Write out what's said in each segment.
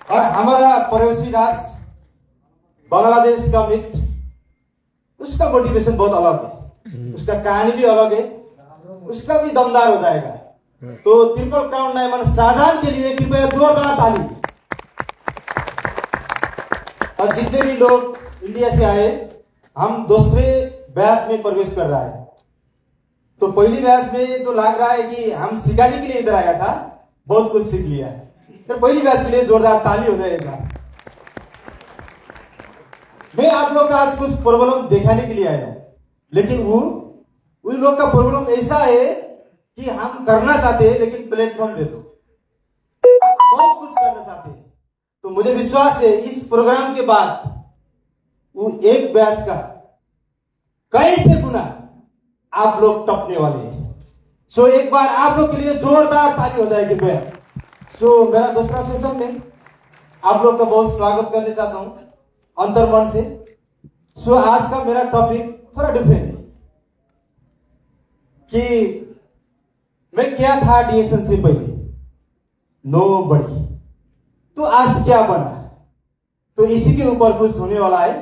और हमारा पड़ोसी राष्ट्र बांग्लादेश का मित्र, उसका मोटिवेशन बहुत अलग है, उसका कहानी भी अलग है, उसका भी दमदार हो जाएगा। तो ट्रिपल क्राउन डायमंड शाहजहां के लिए कृपया जोरदार ताली। और जितने भी लोग इंडिया से आए, हम दूसरे बैच में प्रवेश कर रहा है। तो पहली बैच में तो लग रहा है कि हम सिखाने के लिए इधर आया था, बहुत कुछ सीख लिया है। तो पहली बैच के लिए जोरदार ताली हो जाएगा। मैं आप लोग का आज कुछ प्रॉब्लम दिखाने के लिए आया हूं, लेकिन उन लोग का प्रॉब्लम ऐसा है कि हम करना चाहते हैं लेकिन प्लेटफॉर्म दे दो, बहुत कुछ करना चाहते हैं। तो मुझे विश्वास है इस प्रोग्राम के बाद वो एक बैच का कई से गुना आप लोग टपने वाले हैं। सो एक बार आप लोग के लिए जोरदार ताली हो जाएगी। सो मेरा दूसरा सेशन में आप लोग का बहुत स्वागत करना चाहता हूं अंतर्मन से। सो आज का मेरा टॉपिक थोड़ा डिफरेंट है कि मैं क्या था डीएसएन से पहले, नो बड़ी, तो आज क्या बना। तो इसी के ऊपर कुछ होने वाला है।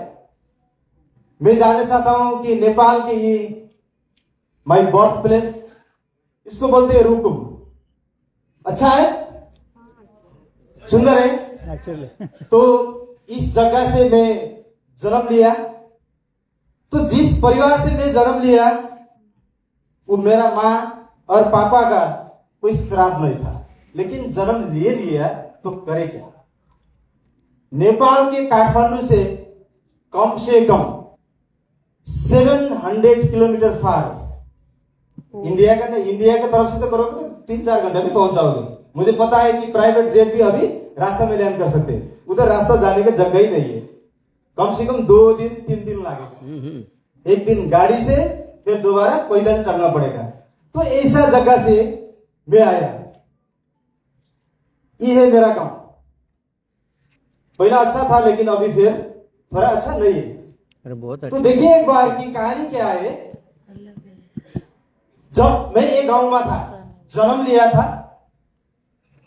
मैं जानना चाहता हूं कि नेपाल के ये माय बर्थ प्लेस, इसको बोलते हैं रुकुम, अच्छा है, सुंदर है। तो इस जगह से मैं जन्म लिया। तो जिस परिवार से मैं जन्म लिया वो मेरा माँ और पापा का कोई श्राप नहीं था, लेकिन जन्म ले लिया तो करे क्या। नेपाल के काठमांडू से कम 700 किलोमीटर फार है। इंडिया का नहीं, इंडिया की तरफ से तो करोगे तो 3-4 घंटे में पहुंच जाओगे। मुझे पता है कि प्राइवेट जेट भी अभी रास्ता में लैंड कर सकते हैं, उधर रास्ता जाने का जगह ही नहीं है। कम से कम 2 दिन 3 दिन लगेगा, एक दिन गाड़ी से, फिर दोबारा पैदल चलना पड़ेगा। तो ऐसा जगह से मैं आया। ये है मेरा गांव। पहला अच्छा था लेकिन अभी फिर थोड़ा अच्छा नहीं है। बहुत तो देखिए एक बार की कहानी क्या है। जब मैं एक गांव में था, जन्म लिया था,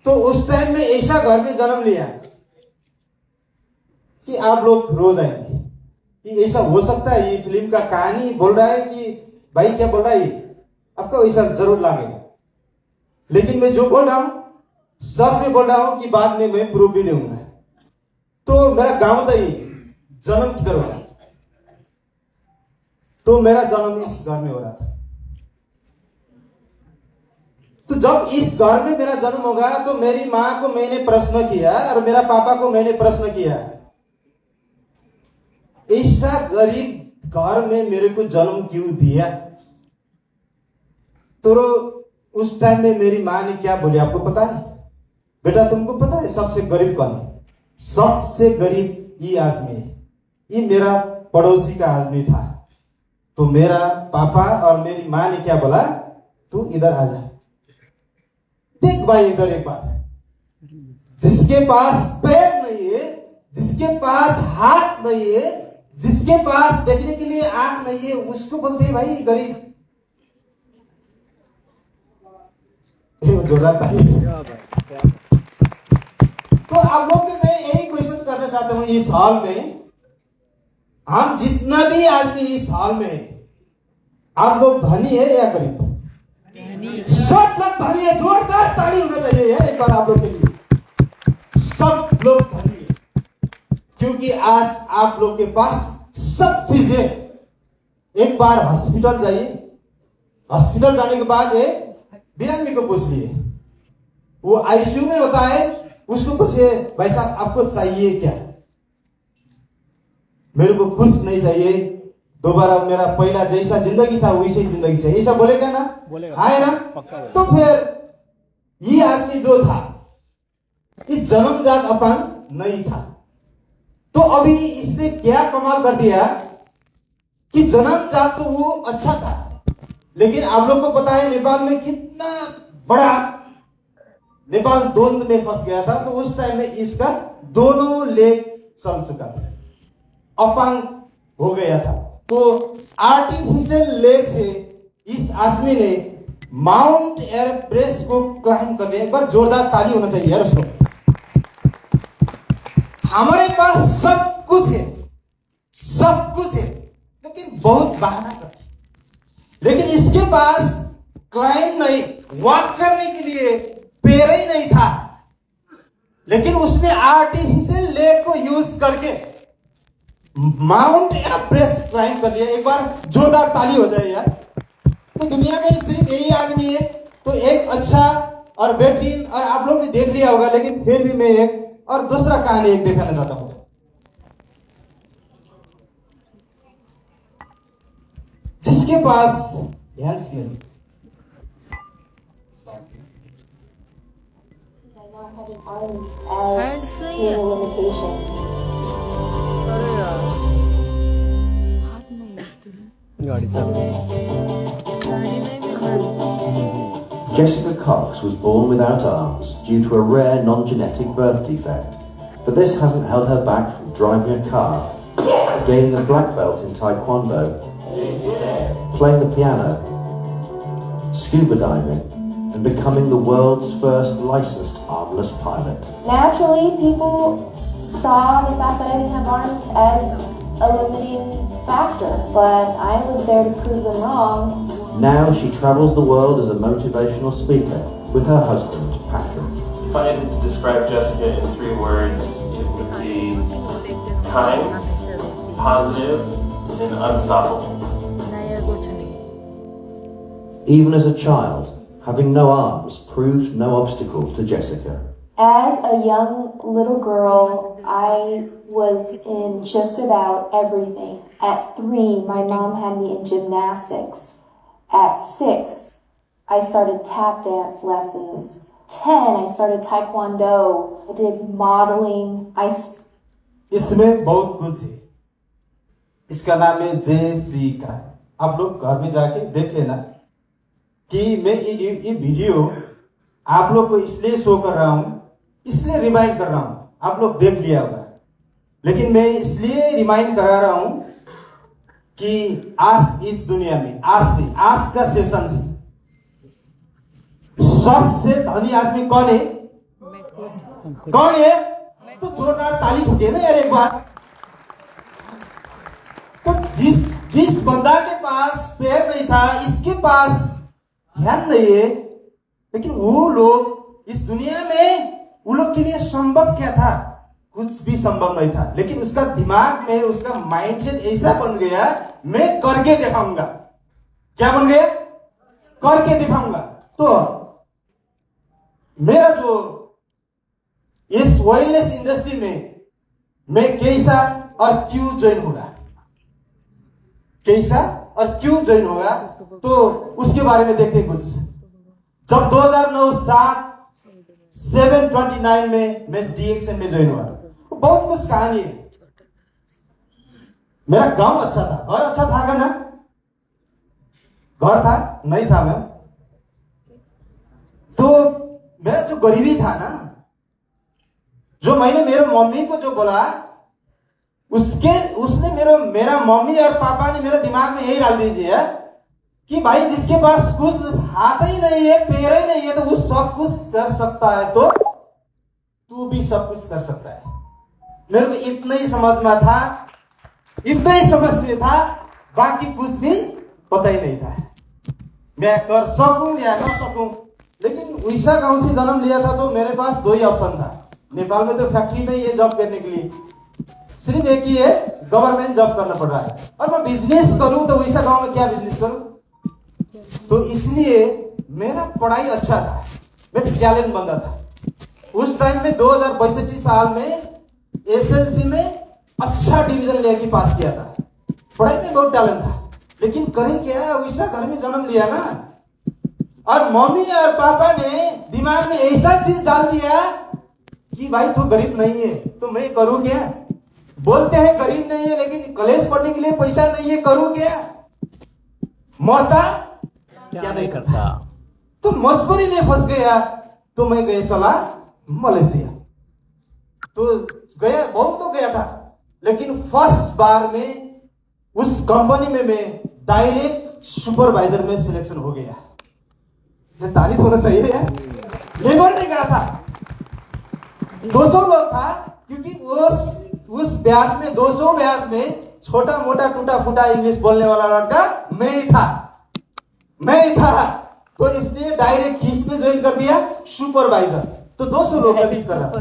तो उस टाइम में ऐसा घर में जन्म लिया कि आप लोग रो जाएंगे कि ऐसा हो सकता है। ये फिल्म का कहानी बोल रहा है कि भाई क्या बोल रहा है, आपको ऐसा जरूर लगेगा, लेकिन मैं जो बोल रहा हूं सच में बोल रहा हूं कि बाद में मैं प्रूफ भी दूंगा। तो मेरा गांव था, ये जन्म किधर हो रहा, तो मेरा जन्म इस घर में हो रहा था। तो जब इस घर में मेरा जन्म होगा तो मेरी मां को मैंने प्रश्न किया और मेरा पापा को मैंने प्रश्न किया, ऐसा गरीब घर में मेरे को जन्म क्यों दिया। तो उस टाइम में मेरी मां ने क्या बोली आपको पता है? बेटा तुमको पता है सबसे गरीब कौन है? सबसे गरीब ये आदमी है, ये मेरा पड़ोसी का आदमी था। तो मेरा पापा और मेरी मां ने क्या बोला, तू इधर आ जा, देख भाई इधर एक बार, जिसके पास पैर नहीं है, जिसके पास हाथ नहीं है, जिसके पास देखने के लिए आंख नहीं है, उसको बोलते हैं भाई गरीब। जोरदार ताली। तो आप लोग मैं यही क्वेश्चन करना चाहता हूं, इस हाल में हम जितना भी आदमी इस हाल में है, आप लोग धनी है या गरीब? सब लोग धनी है। जोरदार ताली होना चाहिए एक बार आप लोग के लिए। सब लोग धनी है क्योंकि आज आप लोग के पास सब चीजें। एक बार हॉस्पिटल जाइए, हॉस्पिटल जाने के बाद एक बिरामी को पूछ लिए, वो आईसीयू में होता है, उसको पूछिए भाई साहब आपको चाहिए क्या? मेरे को कुछ नहीं चाहिए, दोबारा मेरा पहला जैसा जिंदगी था वैसे जिंदगी चाहिए, ऐसा बोलेगा ना? बोलेगा, है ना? तो फिर ये आदमी जो था ये जन्मजात अपंग नहीं था। तो अभी इसने क्या कमाल कर दिया कि जन्मजात तो वो अच्छा था, लेकिन आप लोग को पता है नेपाल में कितना बड़ा, नेपाल द्वंद में फंस गया था। तो उस टाइम में इसका दोनों लेग चल चुका था, अपंग हो गया था। तो आर्टिफिशियल लेग से इस आदमी ने माउंट एवरेस्ट को क्लाइम कर लिया। एक बार जोरदार ताली होना चाहिए यार उसको। हमारे पास सब कुछ है, सब कुछ है, लेकिन बहुत बहाना करते। लेकिन इसके पास क्लाइंब नहीं, वॉक करने के लिए पैर ही नहीं था, लेकिन उसने आर्टिफिशियल लेग को यूज करके माउंट एवरेस्ट क्लाइंब कर लिया। एक बार जोरदार ताली हो जाए यार। तो दुनिया में सिर्फ यही आदमी है, तो एक अच्छा और बेहतरीन, और आप लोग ने देख लिया होगा, लेकिन फिर भी मैं एक और दूसरा कहानी एक दिखाना चाहता हूं। जिसके पास हैंड्स नहीं, Hands नहीं है। अरे यार, हाथ नहीं है। गाड़ी नहीं है। Jessica Cox was born without arms due to a rare non-genetic birth defect, but this hasn't held her back from driving a car, gaining a black belt in Taekwondo, playing the piano, scuba diving, and becoming the world's first licensed armless pilot. Naturally, people saw the fact that I didn't have arms as a limiting factor, but I was there to prove them wrong. Now she travels the world as a motivational speaker with her husband, Patrick. If I had to describe Jessica in 3 words, it would be kind, positive, and unstoppable. Even as a child, having no arms proved no obstacle to Jessica. As a young little girl, I was in just about everything. At 3, my mom had me in gymnastics. At 6, I started tap dance lessons. 10, I started Taekwondo. I did modeling. इसमें बहुत कुछ है। इसका नाम है Jessica. आप लोग घर में जाके देख लेना कि मैं ये वीडियो आप लोग को इसलिए शो कर रहा हूं, इसलिए रिमाइंड कर रहा हूं। आप लोग देख लिया होगा, लेकिन मैं इसलिए रिमाइंड करा रहा हूं कि आज इस दुनिया में, आज का सेशन से सबसे धनी आदमी कौन है? कौन है? तो जोरदार ताली ठोके ना यार एक बार। तो जिस बंदा के पास पैर नहीं था, इसके पास ध्यान नहीं है, लेकिन वो लोग इस दुनिया में, वो लोग के लिए संभव क्या था? कुछ भी संभव नहीं था, लेकिन उसका दिमाग में, उसका माइंडसेट ऐसा बन गया, मैं करके दिखाऊंगा। क्या बन गया? करके दिखाऊंगा। तो मेरा जो इस वेलनेस इंडस्ट्री में मैं कैसा और क्यों ज्वाइन होगा, कैसा और क्यों ज्वाइन होगा, तो उसके बारे में देखते कुछ। जब 2009 7/29 में मैं DXM में ज्वाइन हुआ, तो बहुत कुछ कहानी है। मेरा गांव अच्छा था, घर अच्छा था ना? घर था नहीं था मैं, तो मेरा जो गरीबी था ना, जो मैंने मेरे मम्मी को जो बोला, उसने मेरा मम्मी और पापा ने मेरे दिमाग में यही डाल दीजिए कि भाई जिसके पास कुछ हाथ ही नहीं है, पैर ही नहीं है, तो वो सब कुछ कर सकता है, तो तू भी सब कुछ कर सकता है। मेरे को इतना ही समझ में था, इतना ही समझ में था, बाकी कुछ भी पता ही नहीं था। मैं कर सकूं या ना सकूं, लेकिन उड़ीसा गांव से जन्म लिया था, तो मेरे पास 2 ही ऑप्शन था। नेपाल में तो फैक्ट्री नहीं है जॉब करने के लिए, सिर्फ एक ही है, गवर्नमेंट जॉब करना पड़ रहा है। और मैं बिजनेस करूं तो उड़ीसा गांव में क्या बिजनेस करूं? तो इसलिए मेरा पढ़ाई अच्छा था, मैं टैलेंट बंदा था। उस टाइम में 2062 साल में SLC में अच्छा डिवीजन लेके पास किया था। पढ़ाई में बहुत टैलेंट था, लेकिन करें क्या, उड़ीसा घर में जन्म लिया ना, और मम्मी और पापा ने दिमाग में ऐसा चीज डाल दिया कि भाई तू गरीब नहीं है, तो मैं करूं क्या? बोलते हैं गरीब नहीं है, लेकिन कॉलेज पढ़ने के लिए पैसा नहीं है, करूं क्या? मोटा क्या नहीं करता, तो मजबूरी में फंस गया। तो मैं गया, चला मलेशिया, तो गया, बहुत लोग गया था, लेकिन फर्स्ट बार में उस कंपनी में मैं डायरेक्ट सुपरवाइजर में सिलेक्शन हो गया। ये तारीफ होना चाहिए यार। लेबर नहीं करा था, 200 लोग था, क्योंकि उस बैच में 200 बैच में छोटा मोटा टूटा फूटा इंग्लिश बोलने वाला लड़का मैं ही था। तो इसलिए डायरेक्ट किस में ज्वाइन कर दिया, सुपरवाइजर। तो 200 लोग लीड कर रहा,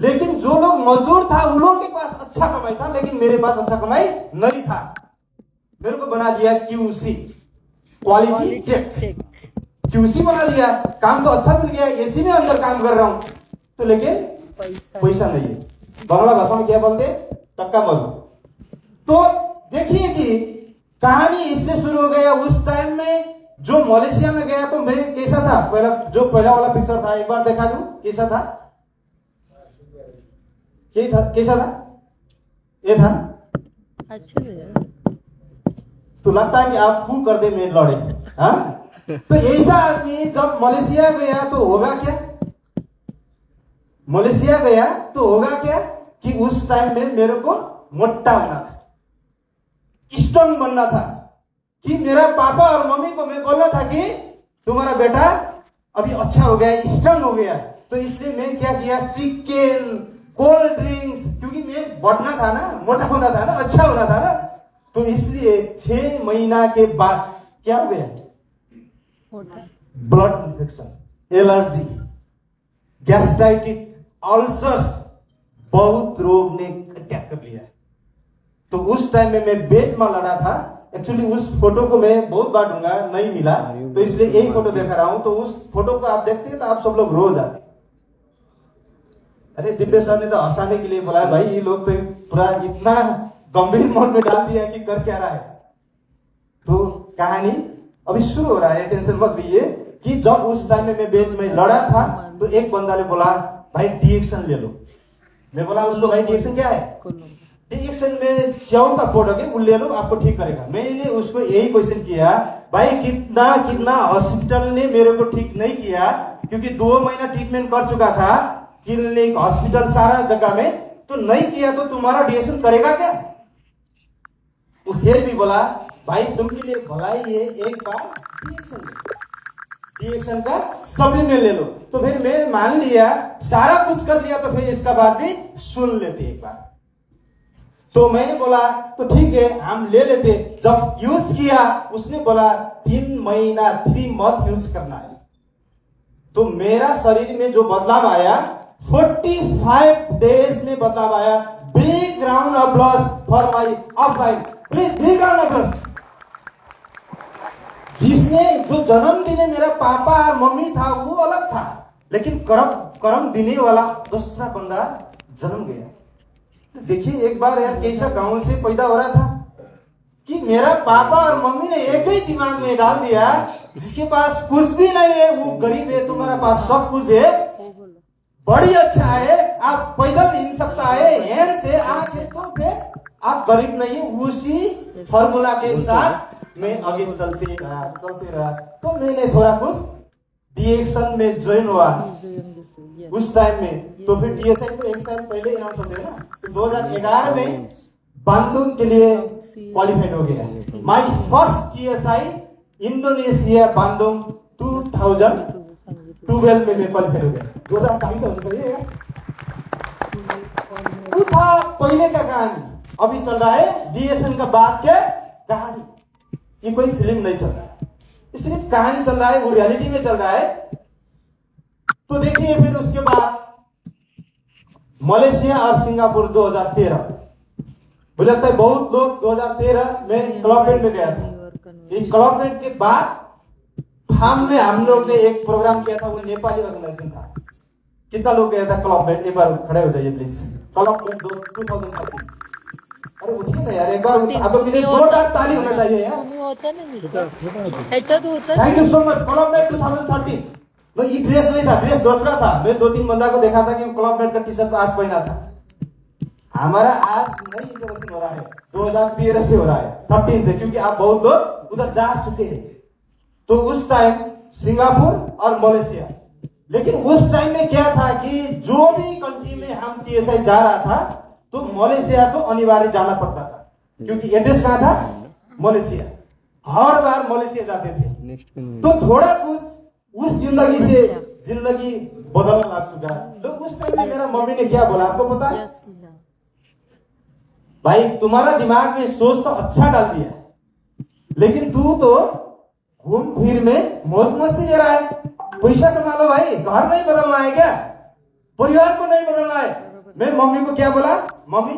लेकिन जो लोग मजदूर था उन लोगों के पास अच्छा कमाई था, लेकिन मेरे पास अच्छा कमाई नहीं था। मेरे को बना दिया QC, क्वालिटी चेक। QC बना दिया, काम तो अच्छा मिल गया, एसी में अंदर काम कर रहा हूं, तो लेकिन पैसा नहीं है। बांग्ला भाषा में क्या बोलते, टक्का मरू। तो देखिए कि कहानी इससे शुरू हो गया। उस टाइम में जो मलेशिया में गया तो मैं कैसा था, पहला वाला पिक्चर था, एक बार देखा दूं कैसा था, कैसा था, ये था अच्छा है। तो लगता है कि आप फू कर दे मेरे लड़े। हाँ, तो ऐसा आदमी जब मलेशिया गया तो होगा क्या, मलेशिया गया तो होगा क्या कि उस टाइम में मेरे को मोटा होना था, स्ट्रांग बनना था, कि मेरा पापा और मम्मी को मैं बोलना था कि तुम्हारा बेटा अभी अच्छा हो गया, स्ट्रांग हो गया। तो इसलिए मैं क्या किया, चिकन, कोल्ड ड्रिंक्स, क्योंकि मैं बढ़ना था ना, मोटा होना था ना, अच्छा होना था ना। तो इसलिए 6 महीना के बाद क्या हो गया, blood infection, allergy, gastritis, ulcers, बहुत रोग ने अटैक कर लिया। तो उस टाइम में मैं बेड में लड़ा था। एक्चुअली उस फोटो को मैं बहुत बार ढूंढा, नहीं मिला, तो इसलिए एक फोटो देखा रहा हूं। तो उस फोटो को आप देखते हैं तो आप सब लोग रो जाते। अरे दिव्य सर ने तो हंसाने के लिए बोला, भाई ये लोग तो पूरा इतना गंभीर मोड में डाल दिया कि कर क्या रहा है। तो कहानी अभी शुरू हो रहा है, टेंशन मत लीजिए। कि जब उस टाइम में मैं बेड में लड़ा था तो एक बंदा ने बोला, भाई डिएक्शन ले लो। मैं बोला उसको, भाई डिएक्शन क्या है, डिएक्शन में च्याऊ का प्रोडक्ट है, वो ले लो, आपको ठीक करेगा। मैंने उसको यही क्वेश्चन किया, भाई कितना हॉस्पिटल ने मेरे को ठीक नहीं किया, क्योंकि 2 महीना ट्रीटमेंट कर चुका था, क्लिनिक, हॉस्पिटल, सारा जगह में, तो नहीं किया तो तुम्हारा डिएक्शन करेगा क्या। वो फिर भी बोला, भाई तुमके लिए भलाई है, एक बार डिएक्शन का सप्लीमेंट ले लो। तो फिर मैं मान लिया, सारा कुछ कर लिया, तो फिर इसका बात भी सुन लेते एक बार। तो मैंने बोला तो ठीक है हम ले लेते। जब यूज किया उसने बोला 3 महीना 3 मंथ यूज करना है। तो मेरा शरीर में जो बदलाव आया 45 डेज में बदलाव आया। Big round of applause for my अपलाइफ, please big round of applause. जिसने जो जन्म देने मेरा पापा और मम्मी था वो अलग था, लेकिन कर्म देने वाला दूसरा बंदा जन्म गया। तो देखिए एक बार यार कैसा गांव से पैदा हो रहा था कि मेरा पापा और मम्मी ने एक ही दिमाग में डाल दिया, जिसके पास कुछ भी नहीं है वो गरीब है, तुम्हारा पास सब कुछ है, बड़ी अच्छा है, आप पैदल हिल सकता है, हैंड से आके, तो फिर आप गरीब नहीं है। उसी फॉर्मूला के साथ मैं आगे चलते रहा। तो मैंने थोड़ा कुछ डिएक्शन में ज्वाइन हुआ उस टाइम में। तो फिर डीएसआई को एक साल पहले अनाउंस होते हैं ना, तो 2011 में बांदुम के लिए क्वालिफाइड हो गया। माय फर्स्ट डीएसआई इंडोनेशिया बांदुम 2012 में मैं क्वालिफाइड हो गया। 2022 तो चाहिए वो था पहले का कहानी। अभी चल रहा है डीएसएन का बाद के कहानी। ये कोई फिल्म नहीं चल रहा है, सिर्फ कहानी चल रहा है, वो रियलिटी में चल रहा है। तो देखिए फिर उसके बाद मलेशिया और सिंगापुर 2013। मुझे लगता है बहुत लोग 2013 में क्लबमेट में गया था। क्लबमेट के बाद फार्म में हम लोग ने एक प्रोग्राम किया था, वो नेपाली ऑर्गेनाइजेशन था। कितना लोग गया था क्लबमेट? एक बार खड़े हो जाइए प्लीज। क्लबमेट 2013। अरे उठिए ना यार, एक बार आप लोग के लिए जोरदार ताली होना चाहिए यार। Thank you so much. Clubmate 2013 तो ये ड्रेस नहीं था, ड्रेस दूसरा था। मैं 2-3 बंदा को देखा था कि क्लबमेट का टी शर्ट आज पहना था। हमारा आज नई इंटरेक्शन हो रहा है, 2013 से हो रहा है, 13 से, क्योंकि आप बहुत लोग उधर जा चुके हैं। तो उस टाइम सिंगापुर और मलेशिया। लेकिन उस टाइम में क्या था कि जो भी कंट्री में हम टीएसआई जा रहा था तो मलेशिया तो अनिवार्य जाना पड़ता था, क्योंकि एड्रेस कहां था? मलेशिया। हर बार मलेशिया जाते थे। तो थोड़ा कुछ उस जिंदगी से जिंदगी बदलने लग चुका है। तो उस टाइम में मेरा मम्मी ने क्या बोला आपको पता है? भाई तुम्हारा दिमाग में सोच तो अच्छा डाल दिया, लेकिन तू तो घूम फिर में मौज मस्ती ले रहा है। पैसा कमा लो भाई, घर नहीं बदलना है क्या? परिवार को नहीं बदलना है। मैं मम्मी को क्या बोला, मम्मी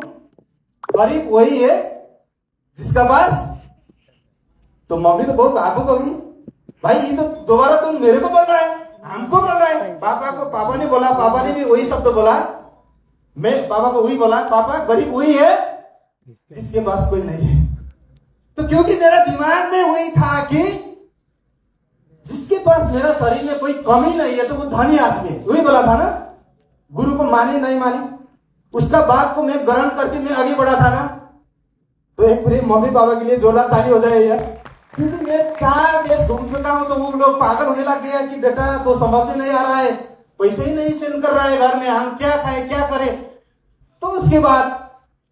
गरीब वही है जिसका पास, तो मम्मी तो बहुत भावुक होगी, भाई ये तो दोबारा तुम मेरे को बोल रहा है, हमको बोल रहा है। पापा को पापा ने बोला, पापा ने भी वही शब्द बोला, मैं पापा को वही बोला, पापा गरीब वही है जिसके पास कोई नहीं है। तो क्योंकि मेरा दिमाग में वही था कि जिसके पास मेरा शरीर में कोई कमी नहीं है तो वो धनी आदमी है, वही बोला था ना। गुरु को माने नहीं माने, उसका बात को मैं ग्रहण करके मैं आगे बढ़ा था ना। तो एक पूरे मम्मी पापा के लिए जोरदार ताली हो जाए यार, क्योंकि मैं 4 देश घूम चुका हूं। तो वो लोग पागल होने लग गया कि बेटा तो समझ में नहीं आ रहा है, पैसे ही नहीं सेंड कर रहा है घर में, हम क्या खाए क्या करें। तो उसके बाद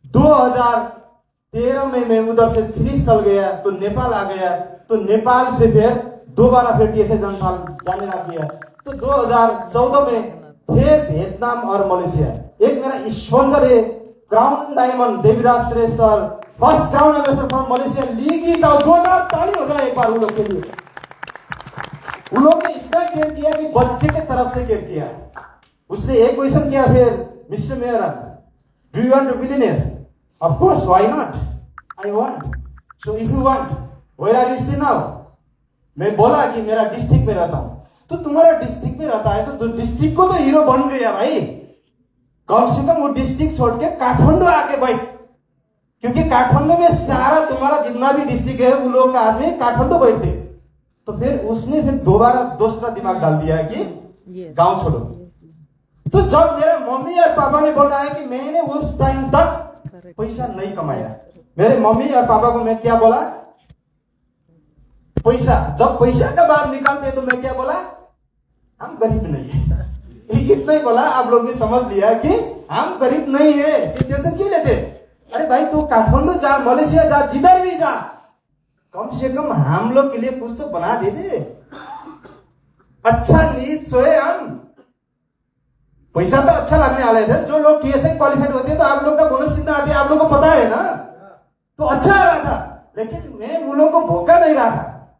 2013 में मैं उधर से फिनिश चल गया, तो नेपाल आ गया। तो नेपाल से फिर दोबारा फिर टीएसए जाने लग गया। तो 2014 में फिर वियतनाम और मलेशिया। एक मेरा स्पॉन्सर है क्राउन डायमंड देवीराज श्रेष्ठ और first crown ambassador from Malaysia लीगी का जोरदार ताली हो जाए एक बार उन लोग के लिए। उन लोग ने इतना केयर किया कि बच्चे के तरफ से केयर किया। उसने एक क्वेश्चन किया फिर, mister Mehra do you want to billionaire? Of course, why not, I want. So if you want, where are you stay now? मैं बोला कि मेरा डिस्ट्रिक्ट में रहता हूं। तो तुम्हारा डिस्ट्रिक्ट में रहता है तो डिस्ट्रिक्ट को तो हीरो बन गया भाई, कम से कम वो डिस्ट्रिक्ट छोड़ के काठमांडू आके बैठ, क्योंकि काठमांडू में सारा तुम्हारा जितना भी डिस्ट्रिक्ट है वो लोग का आदमी काठमांडू बैठते। तो फिर उसने फिर दोबारा दूसरा दिमाग डाल दिया कि गांव छोड़ो। तो जब मेरा मम्मी और पापा ने बोला है कि मैंने उस टाइम तक पैसा नहीं कमाया, मेरे मम्मी और पापा को मैं क्या बोला, पैसा, जब पैसा का बात निकालते तो मैं क्या बोला, हम गरीब नहीं है, इतना ही बोला। आप लोग ने समझ लिया कि हम गरीब नहीं है, टेंशन क्यों लेते? अरे भाई तू काठमांडू जा, मलेशिया जा, जिधर भी जा, कम से कम हम लोग के लिए कुछ तो बना दे दे, अच्छा नींद सोए हम। पैसा तो अच्छा लगने वाले थे, जो लोग टीएसए क्वालिफाइड होते हैं तो आप लोग का बोनस कितना आते हैं आप लोग को पता है ना, तो अच्छा आ रहा था। लेकिन मैं उन लोगों को भोका नहीं रहा था,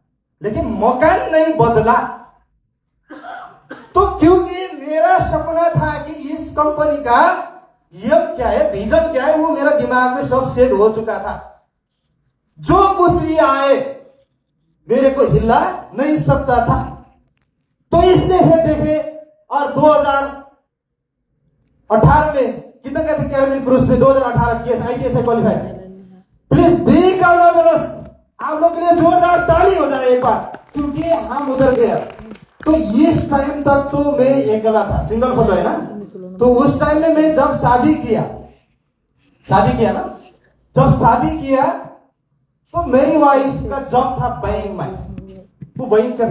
लेकिन मौका नहीं बदला। तो क्योंकि मेरा सपना था कि इस कंपनी का ये क्या है, विजन क्या है, वो मेरा दिमाग में सब सेट हो चुका था। जो कुछ भी आए मेरे को हिला नहीं सकता था। तो इसने फिर देखे और 2018 में कितना कहते कैरबिन क्रूज में 2018 टीएस it's qualified. Please big round of applause आप लोग के लिए, जोरदार ताली हो जाए एक बार, क्योंकि हम उधर गए। तो इस टाइम तक तो मैं अकेला था, सिंगल फोटो है ना। तो उस टाइम में मैं जब शादी किया ना, जब शादी किया तो मेरी वाइफ का जॉब था बैंक में, वो बैंक कर,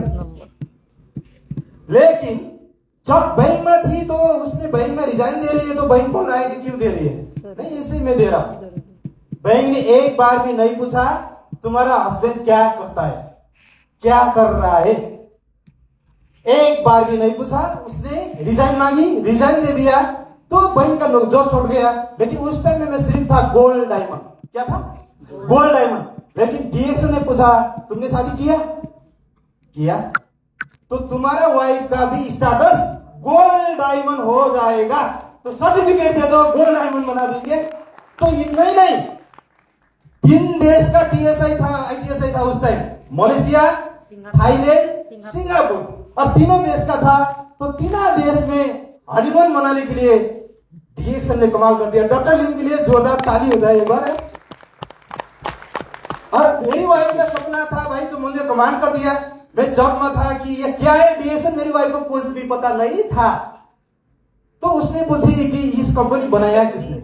लेकिन जब बैंक में थी तो उसने बैंक में रिजाइन दे रही है, तो बैंक बोल रहा है कि क्यों दे रही है, नहीं ऐसे मैं दे रहा हूं। बैंक ने एक बार भी नहीं पूछा तुम्हारा हस्बैंड क्या करता है, क्या कर रहा है, एक बार भी नहीं पूछा। उसने रिजाइन मांगी, रिजाइन दे दिया, तो बैंक का लोग जॉब छोड़ गया। लेकिन उस टाइम में मैं सिर्फ था गोल्ड डायमंड, क्या था, गोल्ड डायमंड। लेकिन डीएक्स ने पूछा तुमने शादी किया, तो तुम्हारा वाइफ का भी स्टेटस गोल्ड डायमंड हो जाएगा, तो सर्टिफिकेट दे दो, गोल्ड डायमंड बना देंगे। तो इतना ही नहीं, 3 देश का टीएसआई था, आईटीएसआई था उस टाइम, मलेशिया, थाईलैंड, सिंगापुर, और तीनों देश का था। तो तीनों देश में हनीमून मनाने के लिए डीएक्स ने कमाल कर दिया। डॉक्टर लिम के लिए जोरदार ताली हो जाए एक बार। और मेरी वाइफ का सपना था भाई, तो मुझे कमाल कर दिया। मैं जब में था कि ये क्या है डीएक्स, मेरी वाइफ को कुछ भी पता नहीं था। तो उसने पूछी कि इस कंपनी बनाया किसने,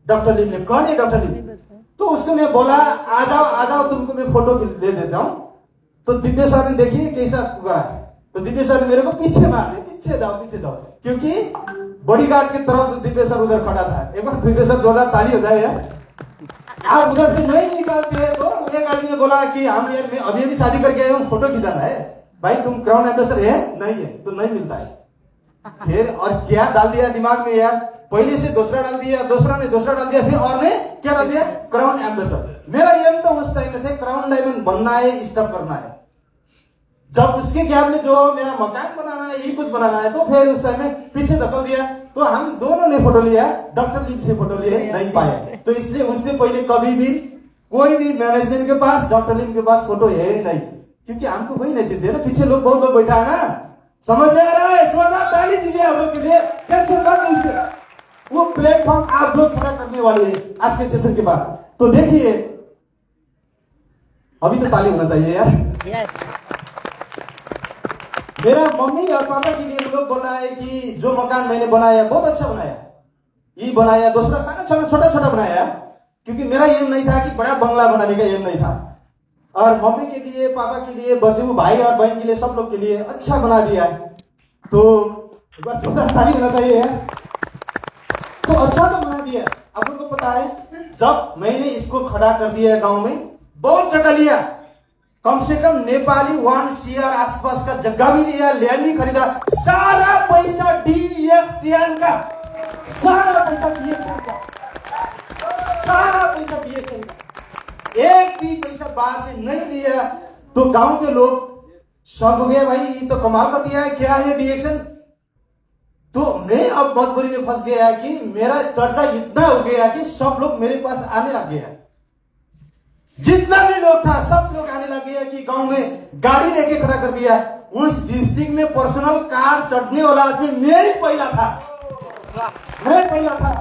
डॉक्टर लिम ने। कौन है डॉक्टर लिम? तो उसको मैं बोला आ जाओ तुमको मैं फोटो दे देता हूं। तो दिव्य सर ने देखिए कैसा करा, तो दिव्य सर ने मेरे को पीछे मार दिया, पीछे जाओ, क्योंकि बॉडीगार्ड की तरफ दिव्य सर उधर खड़ा था। एक बार दिव्य सर जोरदार ताली हो जाए यार। आप उधर से नहीं निकालते तो एक आदमी ने बोला कि हम यार मैं अभी शादी करके आया हूँ, फोटो खिंचाना है। भाई तुम क्राउन एम्बेसडर है नहीं है तो नहीं मिलता है। फिर और क्या डाल दिया दिमाग में यार, पहले से दूसरा डाल दिया, दूसरा ने दूसरा डाल दिया, फिर और ने क्या डाल दिया, क्राउन एम्बेसडर। मेरा एम तो उस टाइम में थे क्राउन डायमंड बनना है, स्टफ करना है। जब उसके गैप में जो मेरा मकान बनाना है, यही कुछ बनाना है, तो फिर उस टाइम में पीछे धकल दिया। तो हम दोनों ने फोटो लिया, डॉक्टर लीम से फोटो लिए नहीं पाए। तो इसलिए उससे पहले कभी भी कोई भी मैनेजमेंट के पास, डॉक्टर लीम के पास फोटो है नहीं, क्योंकि हमको वही नहीं सीखते ना। पीछे लोग बहुत लोग बैठा है ना, समझ में आ रहा है? जोरदार ताली दीजिए आप लोग के लिए। टेंशन मत लीजिए, वो प्लेटफॉर्म आप लोग खड़ा करने वाले हैं आज के सेशन के बाद। तो देखिए, अभी तो ताली होना चाहिए यार। यस। मेरा मम्मी और पापा के लिए लोग बोल रहा है कि जो मकान मैंने बनाया बहुत अच्छा बनाया, ये बनाया, दूसरा सारा छोटा छोटा बनाया, क्योंकि मेरा एम नहीं था कि बड़ा बंगला बनाने का एम नहीं था। और मम्मी के लिए, पापा के लिए, बच्चे भाई और बहन के लिए, सब लोग के लिए अच्छा बना दिया। तो एक बार जोरदार ताली होना चाहिए यार। तो अच्छा तो बना दिया। आप लोगों को पता है, जब मैंने इसको खड़ा कर दिया गांव में, बहुत जगह लिया, कम से कम नेपाली 1 CR आसपास का जगह भी लिया, लैंड भी खरीदा, सारा पैसा DXN का, सारा पैसा DXN का, सारा पैसा DXN का, एक भी पैसा बाहर से नहीं लिया। तो गांव के लोग शौक हो गया, भाई ये तो कमाल कर दिया है, क्या है DXN। तो मैं अब मजबूरी में फंस गया कि मेरा चर्चा इतना हो गया कि सब लोग मेरे पास आने लग गया। जितना भी लोग था सब लोग आने लगे हैं कि गांव में गाड़ी लेके खड़ा कर दिया। उस डिस्ट्रिक्ट में पर्सनल कार चढ़ने वाला आदमी मैं ही पहला था, मैं पहला था।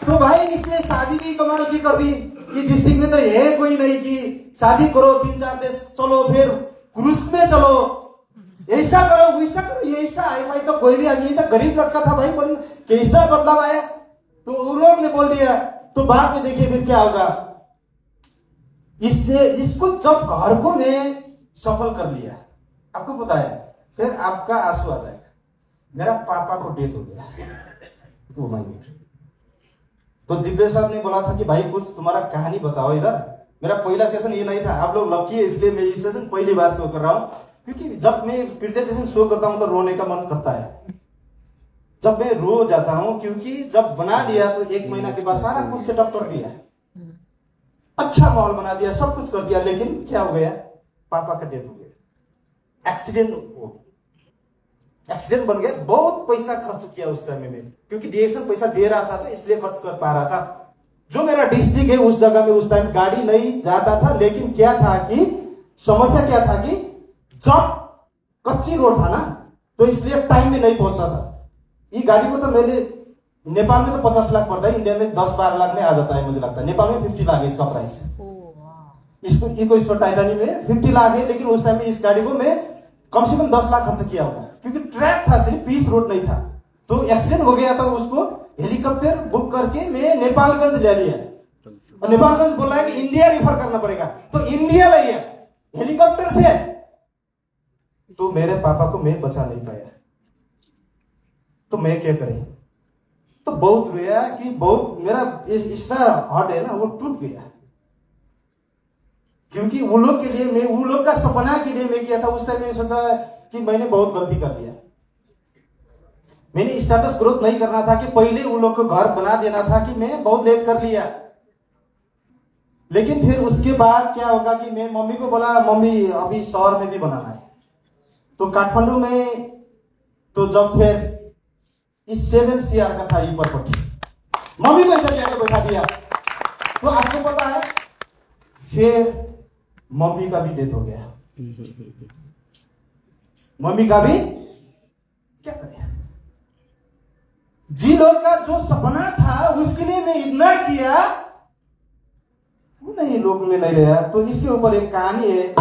तो भाई इसने शादी भी कमाल की कर दी कि डिस्ट्रिक्ट में तो है कोई नहीं कि शादी करो, 3-4 देश चलो, फिर क्रूज में चलो, ऐसा करो वैसा करो, ये ऐसा है भाई। तो कोई भी आदमी था, गरीब लड़का था भाई, पर कैसा बदलाव आया। तो उन लोग ने बोल दिया। तो बाद में देखिए फिर क्या होगा। इससे इसको जब घर को मैं सफल कर लिया, आपको पता है, फिर आपका आंसू आ जाएगा। मेरा पापा को डेथ हो गया, ओ माय गॉड। तो दिव्य साहब ने बोला था कि भाई कुछ तुम्हारा कहानी बताओ इधर। मेरा पहला सेशन ये नहीं था, आप लोग लकी है इसलिए मैं ये सेशन पहली बार शो कर रहा हूं, क्योंकि जब मैं प्रेजेंटेशन शो करता हूं तो रोने का मन करता है। जब मैं रो जाता हूं, क्योंकि जब बना लिया तो 1 महीना के बाद सारा कुछ सेटअप कर दिया, अच्छा माहौल बना दिया, सब कुछ कर दिया, लेकिन क्या हो गया, पापा का डेथ हो गया, एक्सीडेंट हो गया, एक्सीडेंट बन गया। बहुत पैसा खर्च किया उस टाइम में, क्योंकि DXN पैसा दे रहा था तो इसलिए खर्च कर पा रहा था। जो मेरा डिस्ट्रिक्ट है उस जगह में उस टाइम गाड़ी नहीं जाता था, लेकिन क्या था कि समस्या क्या था कि जब कच्ची रोड था ना, तो इसलिए टाइम में नहीं पहुंचता था। ये गाड़ी को तो मैंने, नेपाल में तो 50 लाख पड़ता है, इंडिया में 10-12 लाख में आ जाता है मुझे लगता है। नेपाल में 50 लाख है इसका प्राइस। इसको इस पर टाइटानी में 50 लाख है, लेकिन उस टाइम में इस गाड़ी को मैं कम से कम 10 लाख खर्च किया होगा, क्योंकि ट्रैक था, सिर्फ 20 रोड नहीं था। तो एक्सीडेंट हो गया था, उसको हेलीकॉप्टर बुक करके मैं नेपालगंज ले लिया, और नेपालगंज बोला है कि इंडिया रिफर करना पड़ेगा, तो इंडिया ले लिया हेलीकॉप्टर से। तो मेरे पापा को मैं बचा नहीं पाया, तो मैं क्या करें। तो बहुत रोया कि बहुत मेरा इसका हार्ट है ना, वो टूट गया, क्योंकि वो लोग के लिए मैं, वो लोग का सपना के लिए मैं किया था। उस टाइम में सोचा कि मैंने बहुत गलती कर लिया। मैंने स्टेटस ग्रोथ नहीं करना था, कि पहले वो लोग को घर बना देना था, कि मैं बहुत लेट कर लिया। लेकिन फिर उसके बाद क्या होगा कि मैं मम्मी को बोला, मम्मी अभी शहर में भी बनाना है। तो काठमांडू में, तो जब फिर इस 7 CR का था ये प्रॉपर्टी, मम्मी को इधर जाके बैठा दिया। तो आपको पता है, फिर मम्मी का भी डेथ हो गया। मम्मी का भी क्या करें, जी लोग का जो सपना था उसके लिए मैं इतना किया, वो नहीं लोग में नहीं रहा। तो इसके ऊपर एक कहानी है,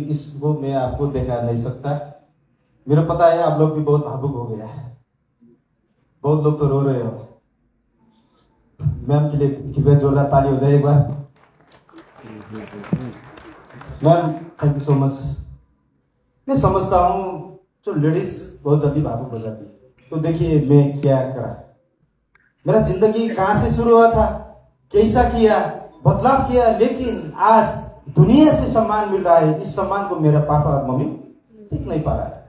लेकिन इसको मैं आपको दिखा नहीं सकता। मेरा पता है आप लोग भी बहुत भावुक हो गया है, बहुत लोग तो रो रहे हो। मैम के लिए कृपया जोरदार ताली हो जाए एक बार। Ma'am thank you so much. मैं समझता हूँ जो लेडीज बहुत जल्दी भावुक हो जाती है। तो देखिए मैं क्या करा, मेरा जिंदगी कहाँ से शुरू हुआ था, कैसा किया, बदलाव किया, लेकिन आज दुनिया से सम्मान मिल रहा है। इस सम्मान को मेरा पापा और मम्मी ठीक नहीं पा रहा है।